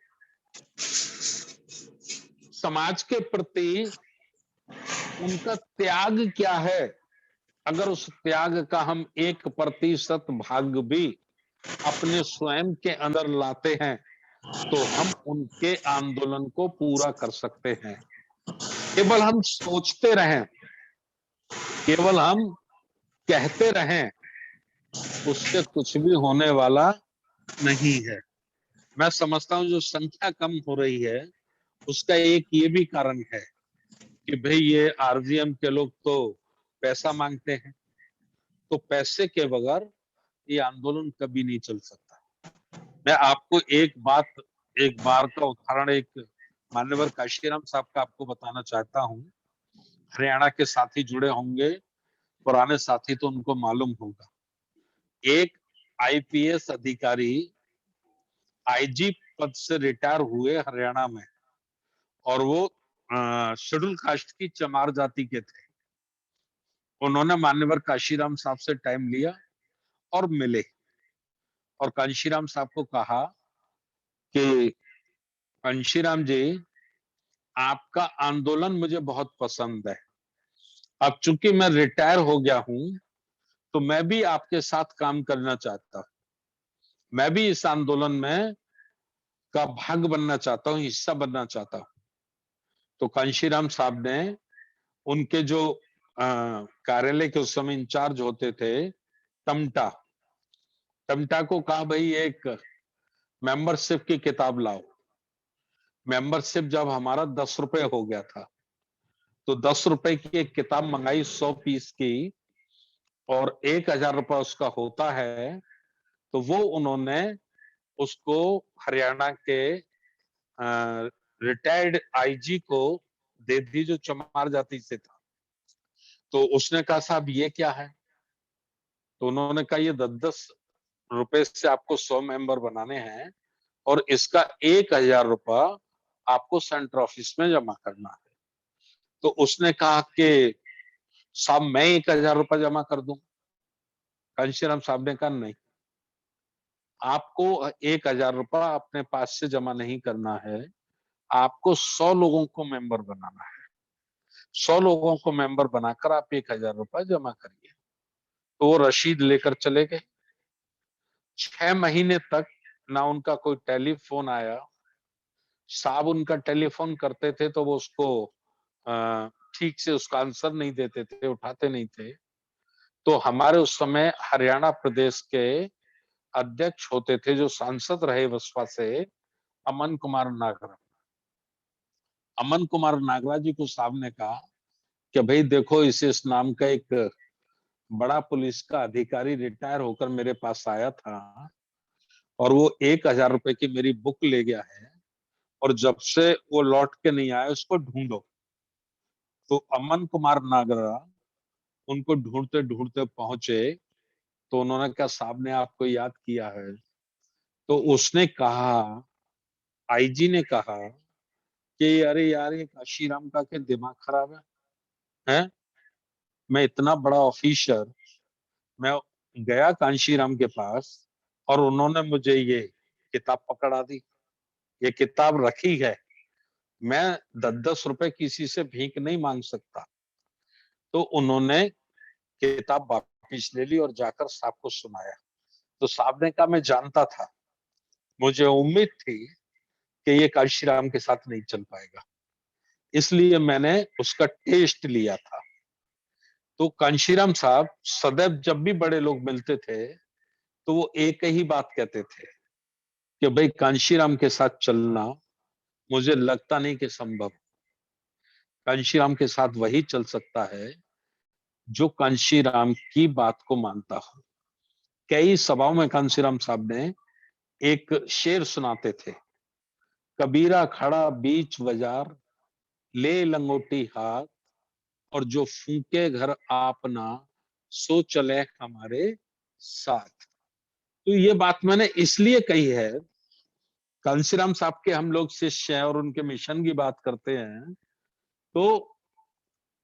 समाज के प्रति उनका त्याग क्या है। अगर उस त्याग का हम 1% भाग भी अपने स्वयं के अंदर लाते हैं तो हम उनके आंदोलन को पूरा कर सकते हैं। केवल हम सोचते रहें, केवल हम कहते रहें, उससे कुछ भी होने वाला नहीं है। मैं समझता हूं जो संख्या कम हो रही है उसका एक ये भी कारण है कि भाई ये आरजीएम के लोग तो पैसा मांगते हैं, तो पैसे के बगैर ये आंदोलन कभी नहीं चल सकता। मैं आपको एक बार का उदाहरण एक मान्यवर काशीराम साहब का आपको बताना चाहता हूं। हरियाणा के साथी जुड़े होंगे, पुराने साथी तो उनको मालूम होगा। एक आईपीएस अधिकारी आईजी पद से रिटायर हुए हरियाणा में, और वो शेड्यूल कास्ट की चमार जाति के थे। उन्होंने मान्यवर काशीराम साहब से टाइम लिया और मिले, और काशीराम साहब को कहा कि काशीराम जी, आपका आंदोलन मुझे बहुत पसंद है। अब चूंकि मैं रिटायर हो गया हूं तो मैं भी आपके साथ काम करना चाहता हूं, मैं भी इस आंदोलन में का भाग बनना चाहता हूं, हिस्सा बनना चाहता हूं। तो कांशीराम साहब ने उनके जो कार्यालय के उस समय इंचार्ज होते थे टमटा को कहा, भाई एक मेंबरशिप की किताब लाओ। मेंबरशिप जब हमारा 10 रुपए हो गया था तो 10 रुपए की एक किताब मंगाई 100 पीस की, और 1000 रुपए उसका होता है। तो वो उन्होंने उसको हरियाणा के रिटायर्ड आईजी को दे दी जो चमार जाति से था। तो उसने कहा, साहब ये क्या है? तो उन्होंने कहा, ये 10-10 रुपए से आपको 100 मेंबर बनाने हैं और इसका 1000 रुपया आपको सेंटर ऑफिस में जमा करना है। तो उसने कहा कि साहब मैं 1000 रुपया जमा कर दूं। कांशीराम साहब ने कहा, नहीं, आपको 1000 रुपया अपने पास से जमा नहीं करना है, आपको 100 लोगों को मेंबर बनाना है। 100 लोगों को मेंबर बनाकर आप 1000 रुपया जमा करिए। तो वो रसीद लेकर चले गए। 6 महीने तक ना उनका कोई टेलीफोन आया। साहब उनका टेलीफोन करते थे तो वो उसको ठीक से उसका आंसर नहीं देते थे, उठाते नहीं थे। तो हमारे उस समय हरियाणा प्रदेश के अध्यक्ष होते थे, जो सांसद रहे बसपा से, अमन कुमार नागरा। अमन कुमार नागरा जी को साहब ने कहा कि भाई देखो, इस नाम का एक बड़ा पुलिस का अधिकारी रिटायर होकर मेरे पास आया था और वो 1000 रुपए की मेरी बुक ले गया है, और जब से वो लौट के नहीं आया उसको ढूंढो। तो अमन कुमार नागरा उनको ढूंढते ढूंढते पहुंचे। तो उन्होंने कहा, साहब ने आपको याद किया है। तो उसने कहा, आईजी ने कहा कि अरे यार, ये काशीराम का क्या दिमाग खराब है? मैं इतना बड़ा ऑफिसर, मैं गया कांशीराम के पास और उन्होंने मुझे ये किताब पकड़ा दी। ये किताब रखी है, मैं 10-10 रुपए किसी से भीख नहीं मांग सकता। तो उन्होंने किताब वापिस ले ली और जाकर साहब को सुनाया। तो साहब ने कहा, मैं जानता था, मुझे उम्मीद थी कि ये कांशीराम के साथ नहीं चल पाएगा, इसलिए मैंने उसका टेस्ट लिया था। तो कांशीराम साहब सदैव जब भी बड़े लोग मिलते थे तो वो एक ही बात कहते थे कि भाई कांशीराम के साथ चलना मुझे लगता नहीं कि संभव। कांशीराम के साथ वही चल सकता है जो कांशीराम की बात को मानता हो। कई सभाओं में कांशीराम साहब ने एक शेर सुनाते थे, कबीरा खड़ा बीच बाजार ले लंगोटी हाथ, और जो फूके घर आपना सो चले हमारे साथ। तो ये बात मैंने इसलिए कही है, कांशीराम साहब के हम लोग शिष्य हैं और उनके मिशन की बात करते हैं, तो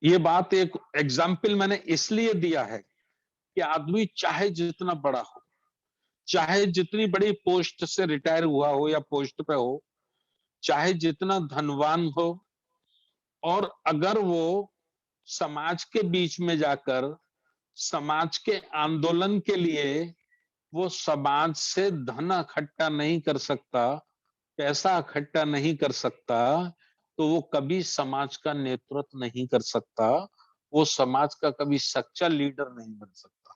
ये बात एक एग्जाम्पल मैंने इसलिए दिया है कि आदमी चाहे जितना बड़ा हो, चाहे जितनी बड़ी पोस्ट से रिटायर हुआ हो या पोस्ट पे हो, चाहे जितना धनवान हो, और अगर वो समाज के बीच में जाकर समाज के आंदोलन के लिए वो समाज से धन इकट्ठा नहीं कर सकता, पैसा इकट्ठा नहीं कर सकता, तो वो कभी समाज का नेतृत्व नहीं कर सकता, वो समाज का कभी सच्चा लीडर नहीं बन सकता।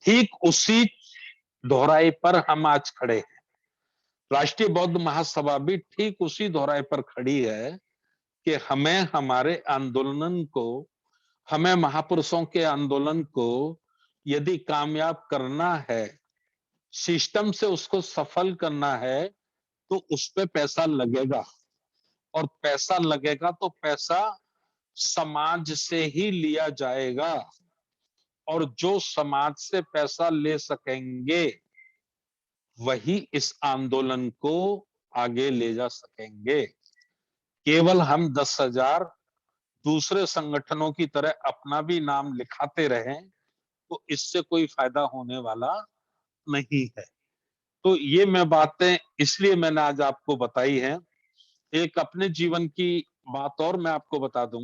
ठीक उसी दोहराई पर हम आज खड़े हैं। राष्ट्रीय बौद्ध महासभा भी ठीक उसी दोहराई पर खड़ी है कि हमें हमारे आंदोलन को, हमें महापुरुषों के आंदोलन को यदि कामयाब करना है, सिस्टम से उसको सफल करना है, तो उस पे पैसा लगेगा, और पैसा लगेगा तो पैसा समाज से ही लिया जाएगा, और जो समाज से पैसा ले सकेंगे वही इस आंदोलन को आगे ले जा सकेंगे। केवल हम 10,000 दूसरे संगठनों की तरह अपना भी नाम लिखाते रहें तो इससे कोई फायदा होने वाला नहीं है। तो ये मैं बातें इसलिए मैंने आज आपको बताई हैं। एक अपने जीवन की बात और मैं आपको बता दूं,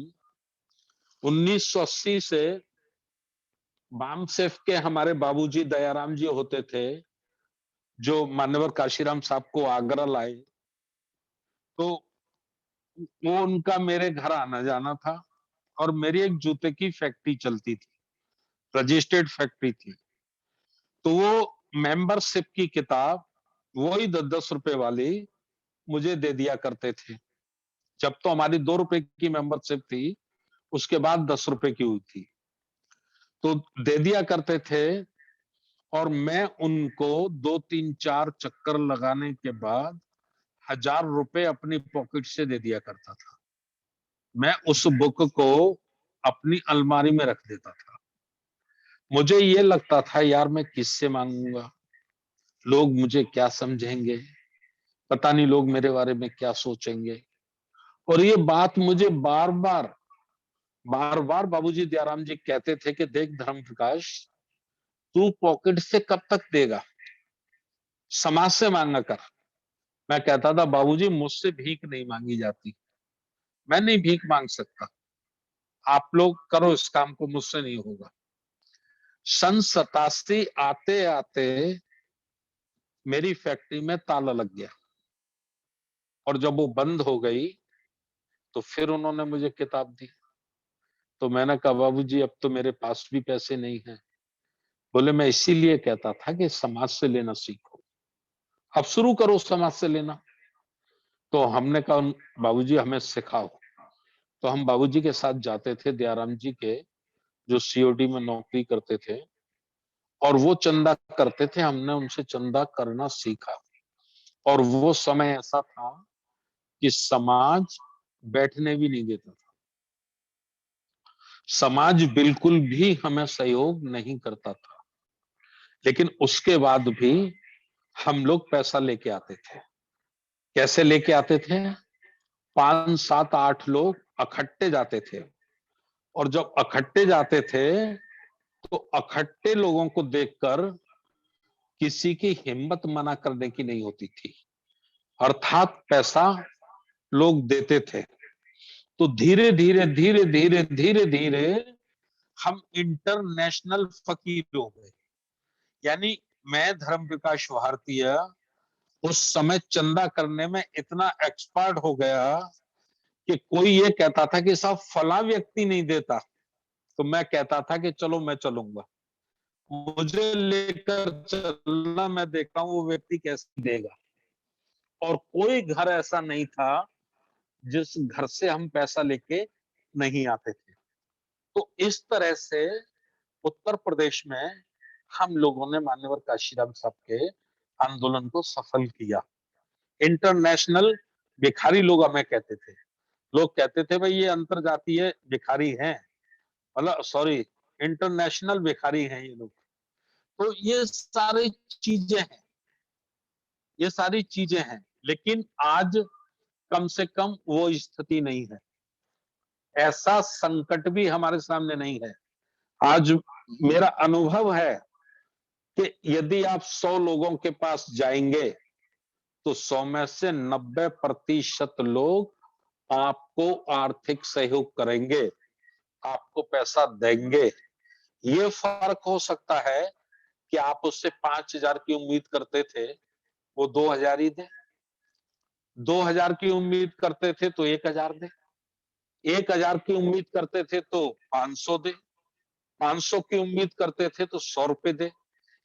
1980 से बामसेफ के हमारे बाबूजी दयाराम जी होते थे, जो मान्यवर काशीराम साहब को आगरा लाए, तो वो उनका मेरे घर आना जाना था, और मेरी एक जूते की फैक्ट्री चलती थी, रजिस्टर्ड फैक्ट्री थी। तो वो मेंबरशिप की किताब वही 10-10 रुपए वाली मुझे दे दिया करते थे। जब तो हमारी 2 रुपए की मेंबरशिप थी, उसके बाद 10 रुपए की हुई थी, तो दे दिया करते थे, और मैं उनको 2-3-4 चक्कर लगाने के बाद 1,000 रुपए अपनी पॉकेट से दे दिया करता था। मैं उस बुक को अपनी अलमारी में रख देता था। मुझे ये लगता था यार मैं किससे मांगूंगा, लोग मुझे क्या समझेंगे, पता नहीं लोग मेरे बारे में क्या सोचेंगे। और ये बात मुझे बार बार बाबूजी दयाराम जी कहते थे कि देख धर्म प्रकाश, तू पॉकेट से कब तक देगा, समाज से मांगा कर। मैं कहता था बाबूजी मुझसे भीख नहीं मांगी जाती, मैं नहीं भीख मांग सकता, आप लोग करो इस काम को, मुझसे नहीं होगा। सन 87 आते आते मेरी फैक्ट्री में ताला लग गया, और जब वो बंद हो गई तो फिर उन्होंने मुझे किताब दी। तो मैंने कहा बाबूजी अब तो मेरे पास भी पैसे नहीं हैं। बोले मैं इसीलिए कहता था कि समाज से लेना सीखो, अब शुरू करो समाज से लेना। तो हमने कहा बाबूजी हमें सिखाओ। तो हम बाबूजी के साथ जाते थे, दयाराम जी के जो सीओडी में नौकरी करते थे, और वो चंदा करते थे, हमने उनसे चंदा करना सीखा। और वो समय ऐसा था कि समाज बैठने भी नहीं देता था, समाज बिल्कुल भी हमें सहयोग नहीं करता था, लेकिन उसके बाद भी हम लोग पैसा लेके आते थे। कैसे लेके आते थे? 5, 7, 8 लोग इकट्ठे जाते थे, और जब इकट्ठे जाते थे तो इकट्ठे लोगों को देखकर किसी की हिम्मत मना करने की नहीं होती थी, अर्थात पैसा लोग देते थे। तो धीरे धीरे धीरे धीरे धीरे धीरे हम इंटरनेशनल फकीर हो गए। यानी मैं धर्म प्रकाश भारतीय उस समय चंदा करने में इतना एक्सपर्ट हो गया कि कोई ये कहता था कि साहब फला व्यक्ति नहीं देता, तो मैं कहता था कि चलो मैं चलूंगा, मुझे लेकर चलना, मैं देखता हूं वो व्यक्ति कैसे देगा। और कोई घर ऐसा नहीं था जिस घर से हम पैसा लेके नहीं आते थे। तो इस तरह से उत्तर प्रदेश में हम लोगों ने मान्यवर काशीराम साहब के आंदोलन को सफल किया। इंटरनेशनल भिखारी लोग हमें कहते थे, लोग कहते थे भाई ये अंतरजातीय भिखारी हैं, मतलब सॉरी इंटरनेशनल भिखारी हैं ये लोग। तो ये सारी चीजें हैं, ये सारी चीजें हैं, लेकिन आज कम से कम वो स्थिति नहीं है, ऐसा संकट भी हमारे सामने नहीं है। आज मेरा अनुभव है कि यदि आप 100 लोगों के पास जाएंगे तो 100 में से 90% लोग आपको आर्थिक सहयोग करेंगे, आपको पैसा देंगे। ये फर्क हो सकता है कि आप उससे 5,000 की उम्मीद करते थे, वो 2,000 ही दे, 2,000 की उम्मीद करते थे तो 1,000 दे, 1,000 की उम्मीद करते थे तो 500 दे, 500 की उम्मीद करते थे तो 100 रुपए दे।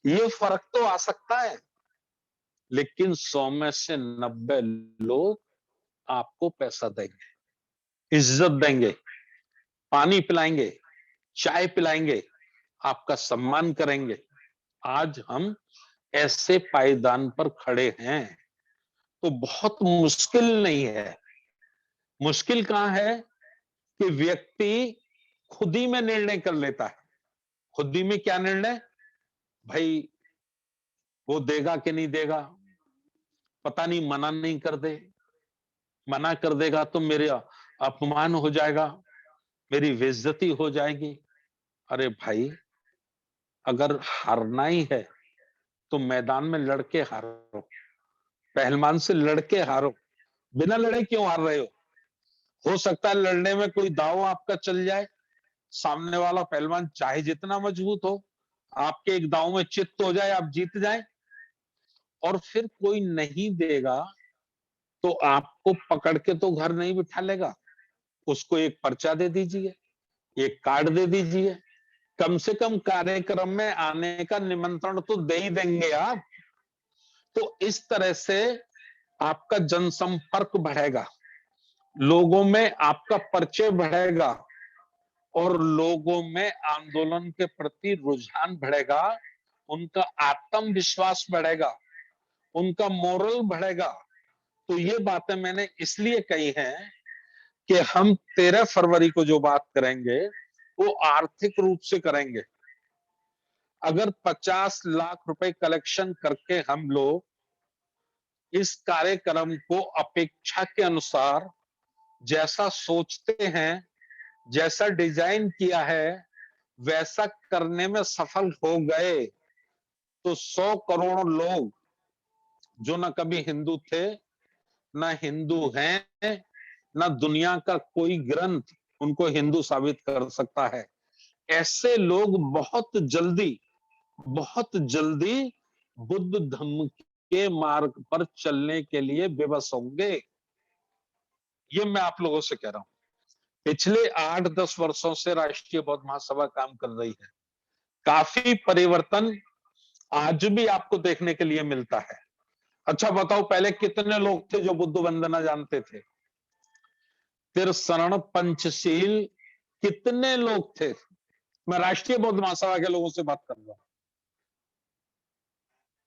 ये फर्क तो आ सकता है, लेकिन 100 में से 90 लोग आपको पैसा देंगे, इज्जत देंगे, पानी पिलाएंगे, चाय पिलाएंगे, आपका सम्मान करेंगे। आज हम ऐसे पायदान पर खड़े हैं, तो बहुत मुश्किल नहीं है। मुश्किल कहां है कि व्यक्ति खुद ही में निर्णय कर लेता है। खुद ही में क्या निर्णय? भाई वो देगा कि नहीं देगा, पता नहीं, मना नहीं कर दे, मना कर देगा तो मेरा अपमान हो जाएगा, मेरी बेइज्जती हो जाएगी। अरे भाई, अगर हारना ही है तो मैदान में लड़के हारो, पहलवान से लड़के हारो, बिना लड़े क्यों हार रहे हो सकता है लड़ने में कोई दांव आपका चल जाए, सामने वाला पहलवान चाहे जितना मजबूत हो, आपके एक दांव में चित्त हो जाए, आप जीत जाए, और फिर कोई नहीं देगा तो आपको पकड़ के तो घर नहीं बिठा लेगा, उसको एक पर्चा दे दीजिए, एक कार्ड दे दीजिए, कम से कम कार्यक्रम में आने का निमंत्रण तो दे ही देंगे आप। तो इस तरह से आपका जनसंपर्क बढ़ेगा, लोगों में आपका परिचय बढ़ेगा, और लोगों में आंदोलन के प्रति रुझान बढ़ेगा, उनका आत्मविश्वास बढ़ेगा, उनका मोरल बढ़ेगा। तो ये बातें मैंने इसलिए कही हैं कि हम 13 फरवरी को जो बात करेंगे वो आर्थिक रूप से करेंगे। अगर 50 लाख रुपए कलेक्शन करके हम लोग इस कार्यक्रम को अपेक्षा के अनुसार जैसा सोचते हैं, जैसा डिजाइन किया है, वैसा करने में सफल हो गए तो 100 करोड़ लोग जो ना कभी हिंदू थे, ना हिंदू हैं, ना दुनिया का कोई ग्रंथ उनको हिंदू साबित कर सकता है, ऐसे लोग बहुत जल्दी बुद्ध धम्म के मार्ग पर चलने के लिए विवश होंगे। ये मैं आप लोगों से कह रहा हूं। पिछले 8-10 वर्षों से राष्ट्रीय बौद्ध महासभा काम कर रही है, काफी परिवर्तन आज भी आपको देखने के लिए मिलता है। अच्छा बताओ, पहले कितने लोग थे जो बुद्ध वंदना जानते थे? त्रिशरण पंचशील कितने लोग थे? मैं राष्ट्रीय बौद्ध महासभा के लोगों से बात कर रहा हूं।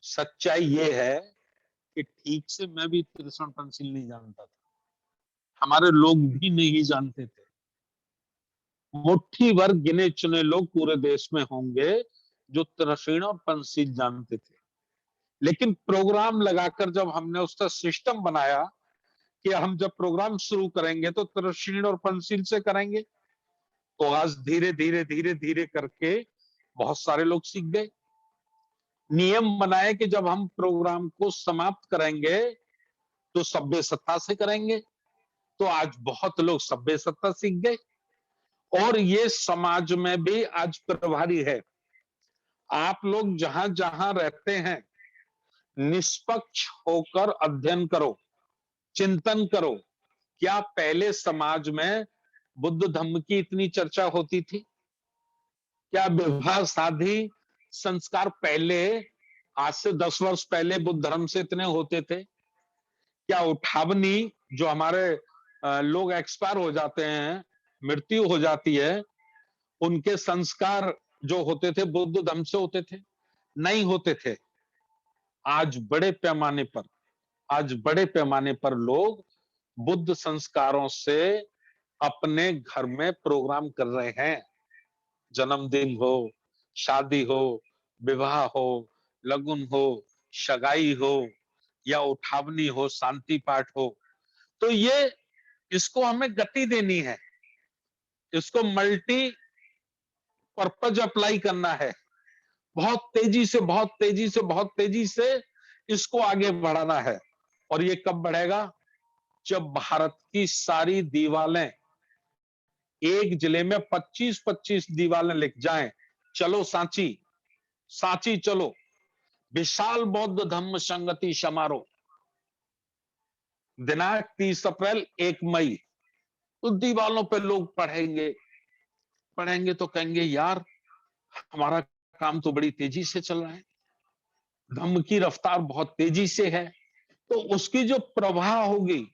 सच्चाई ये है कि ठीक से मैं भी त्रिशरण पंचशील नहीं जानता था, हमारे लोग भी नहीं जानते थे। मुट्ठी भर गिने चुने लोग पूरे देश में होंगे जो त्रिशरण और पंचशील जानते थे, लेकिन प्रोग्राम लगाकर जब हमने उसका सिस्टम बनाया कि हम जब प्रोग्राम शुरू करेंगे तो त्रिशरण और पंचशील से करेंगे, तो आज धीरे धीरे धीरे धीरे करके बहुत सारे लोग सीख गए। नियम बनाए कि जब हम प्रोग्राम को समाप्त करेंगे तो सभ्य सत्ता से करेंगे, तो आज बहुत लोग सभ्य सत्ता सीख गए, और ये समाज में भी आज प्रभारी है। आप लोग जहां जहां रहते हैं, निष्पक्ष होकर अध्ययन करो, चिंतन करो। क्या पहले समाज में बुद्ध धम्म की इतनी चर्चा होती थी? क्या विवाह शादी संस्कार पहले, आज से 10 वर्ष पहले बुद्ध धर्म से इतने होते थे? क्या उठावनी जो हमारे लोग एक्सपायर हो जाते हैं, मृत्यु हो जाती है, उनके संस्कार जो होते थे बुद्ध धर्म से होते थे? नहीं होते थे। आज बड़े पैमाने पर लोग बुद्ध संस्कारों से अपने घर में प्रोग्राम कर रहे हैं। जन्मदिन हो, शादी हो, विवाह हो, लगन हो, सगाई हो या उठावनी हो, शांति पाठ हो, तो ये इसको हमें गति देनी है, इसको मल्टी पर्पज अप्लाई करना है, बहुत तेजी से बहुत तेजी से बहुत तेजी से इसको आगे बढ़ाना है। और ये कब बढ़ेगा? जब भारत की सारी दीवालें एक जिले में 25-25 दीवालें लिख जाएं, चलो सांची, सांची चलो, विशाल बौद्ध धम्म संगति समारोह, दिनांक 30 अप्रैल 1 मई, तो दीवालों पे लोग पढ़ेंगे तो कहेंगे यार हमारा काम तो बड़ी तेजी से चल रहा है, धम्म की रफ्तार बहुत तेजी से है। तो उसकी जो प्रभाव होगी,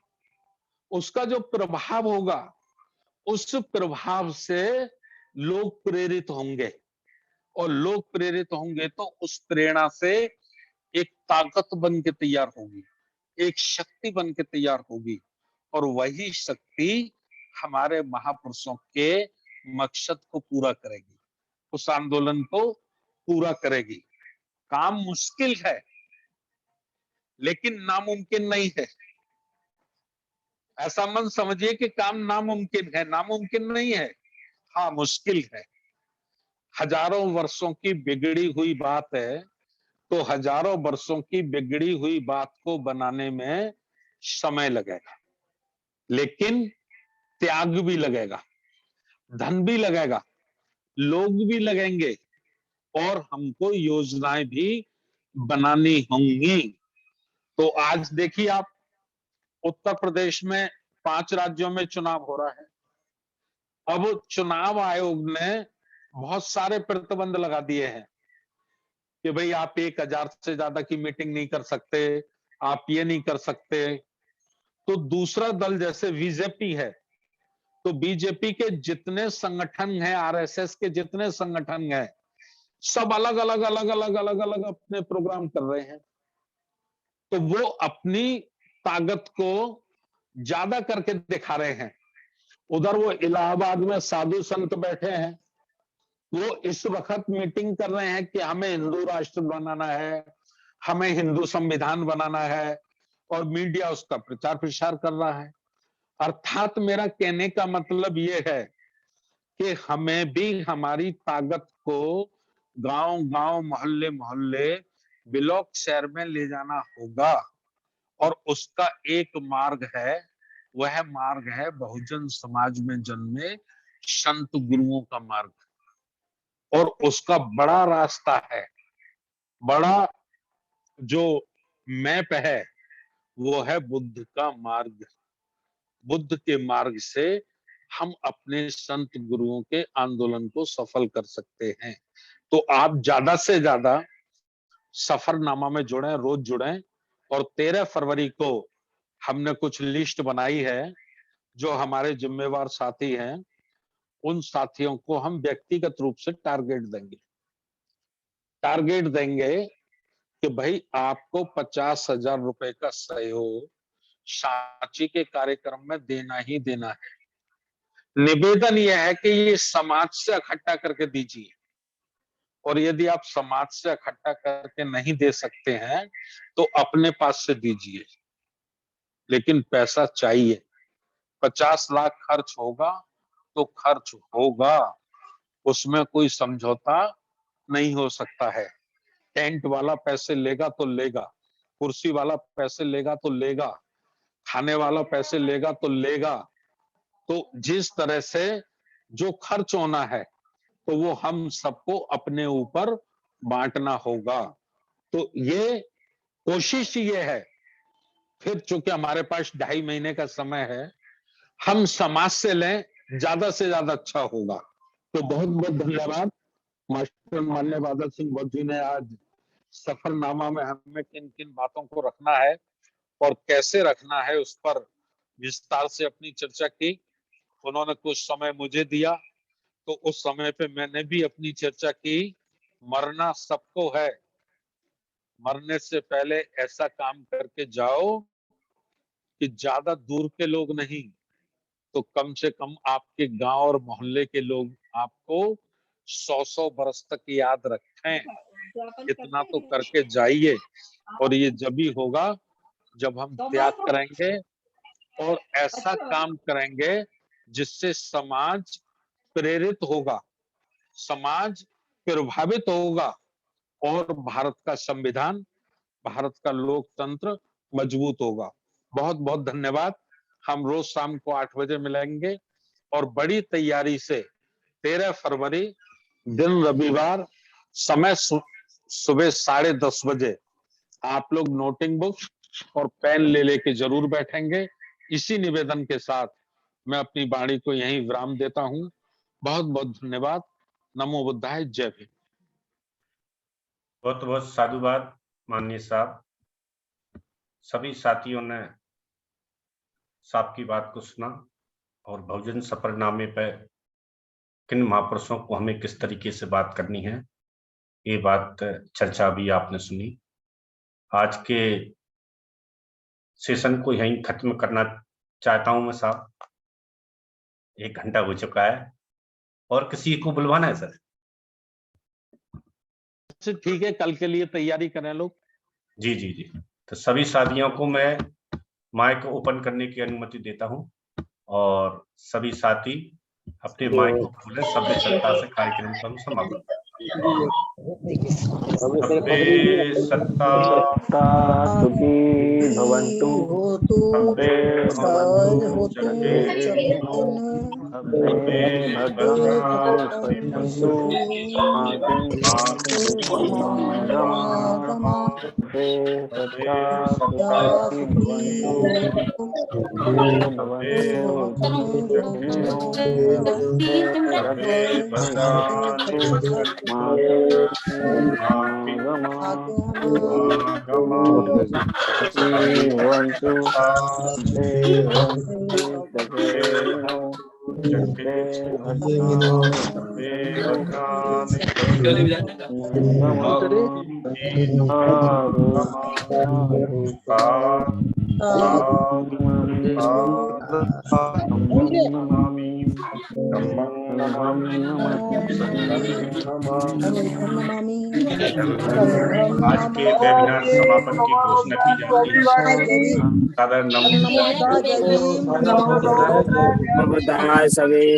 उसका जो प्रभाव होगा, उस प्रभाव से लोग प्रेरित होंगे, और लोग प्रेरित होंगे तो उस प्रेरणा से एक ताकत बन के तैयार होगी, एक शक्ति बन के तैयार होगी, और वही शक्ति हमारे महापुरुषों के मकसद को पूरा करेगी, उस आंदोलन को पूरा करेगी। काम मुश्किल है लेकिन नामुमकिन नहीं है। ऐसा मत समझिए कि काम नामुमकिन है, नामुमकिन नहीं है, हाँ मुश्किल है। हजारों वर्षों की बिगड़ी हुई बात है, तो हजारों वर्षों की बिगड़ी हुई बात को बनाने में समय लगेगा, लेकिन त्याग भी लगेगा, धन भी लगेगा, लोग भी लगेंगे, और हमको योजनाएं भी बनानी होंगी। तो आज देखिए आप, उत्तर प्रदेश में 5 राज्यों में चुनाव हो रहा है। अब चुनाव आयोग ने बहुत सारे प्रतिबंध लगा दिए हैं कि भाई आप 1000 से ज्यादा की मीटिंग नहीं कर सकते, आप ये नहीं कर सकते। तो दूसरा दल जैसे बीजेपी है, तो बीजेपी के जितने संगठन हैं, आरएसएस के जितने संगठन हैं, सब अलग अलग अलग अलग अलग अलग अपने प्रोग्राम कर रहे हैं। तो वो अपनी ताकत को ज्यादा करके दिखा रहे हैं। उधर वो इलाहाबाद में साधु संत बैठे हैं, वो इस वक्त मीटिंग कर रहे हैं कि हमें हिंदू राष्ट्र बनाना है, हमें हिंदू संविधान बनाना है, और मीडिया उसका प्रचार प्रसार कर रहा है। अर्थात मेरा कहने का मतलब ये है कि हमें भी हमारी ताकत को गांव गांव, मोहल्ले मोहल्ले, ब्लॉक, शहर में ले जाना होगा, और उसका एक मार्ग है, वह मार्ग है बहुजन समाज में जन्मे संत गुरुओं का मार्ग, और उसका बड़ा रास्ता है, बड़ा जो मैप है, वो है बुद्ध का मार्ग। बुद्ध के मार्ग से हम अपने संत गुरुओं के आंदोलन को सफल कर सकते हैं। तो आप ज्यादा से ज्यादा सफरनामा में जुड़ें, रोज जुड़ें, और 13 फरवरी को हमने कुछ लिस्ट बनाई है, जो हमारे जिम्मेवार साथी हैं, उन साथियों को हम व्यक्तिगत रूप से टारगेट देंगे कि भाई आपको 50,000 रुपए का सहयोग सांची के कार्यक्रम में देना ही देना है। निवेदन यह है कि ये समाज से इकट्ठा करके दीजिए, और यदि आप समाज से इकट्ठा करके नहीं दे सकते हैं तो अपने पास से दीजिए, लेकिन पैसा चाहिए। 50 लाख खर्च होगा तो खर्च होगा, उसमें कोई समझौता नहीं हो सकता है। टेंट वाला पैसे लेगा तो लेगा, कुर्सी वाला पैसे लेगा तो लेगा, खाने वाला पैसे लेगा तो लेगा। तो जिस तरह से जो खर्च होना है, तो वो हम सबको अपने ऊपर बांटना होगा। तो ये कोशिश ये है, फिर चूंकि हमारे पास 2.5 महीने का समय है, हम समाज से लें, ज्यादा से ज्यादा अच्छा होगा। तो बहुत बहुत धन्यवाद मास्टर मान्य बादल सिंह बौद्ध जी ने आज सफरनामा में हमें किन किन बातों को रखना है और कैसे रखना है उस पर विस्तार से अपनी चर्चा की। उन्होंने कुछ समय मुझे दिया, तो उस समय पे मैंने भी अपनी चर्चा की। मरना सबको है, मरने से पहले ऐसा काम करके जाओ कि ज्यादा दूर के लोग नहीं तो कम से कम आपके गांव और मोहल्ले के लोग आपको 100-100 बरस तक याद रखें। इतना तो करके जाइए, और ये जब भी होगा जब हम त्याग करेंगे और ऐसा काम करेंगे जिससे समाज प्रेरित होगा, समाज प्रभावित होगा, और भारत का संविधान, भारत का लोकतंत्र मजबूत होगा। बहुत बहुत धन्यवाद। हम रोज शाम को 8 बजे मिलेंगे और बड़ी तैयारी से 13 फरवरी दिन रविवार, समय सुबह 10:30 बजे आप लोग नोटिंग बुक और पेन ले लेके जरूर बैठेंगे। इसी निवेदन के साथ मैं अपनी वाणी को यहीं विराम देता हूं। बहुत बहुत धन्यवाद। नमो बुद्धाय। जय भीम। बहुत बहुत साधुवाद माननीय साहब। सभी साथियों ने साहब की बात को सुना और बहुजन सफरनामे पर किन महापुरुषों को हमें किस तरीके से बात करनी है, ये बात चर्चा भी आपने सुनी। आज के सेशन को यहीं खत्म करना चाहता हूं मैं साहब। 1 घंटा हो चुका है और किसी को बुलवाना है सर? ठीक है, कल के लिए तैयारी करें लोग। जी जी जी। तो सभी साथियों को मैं माइक ओपन करने की अनुमति देता हूं और सभी साथी अपने माइक को खोलें। सभ्य सत्ता से कार्यक्रम का हम समापन करते हैं। सभ्य सत्ता सुखी भवन्तु, सभ्य भवन्तु सभ्ये भद्रं पश्यन्तु, सभ्ये सुखी आज के वेबिनार समापन की घोषणा की जाती है। सादर नमो। सभी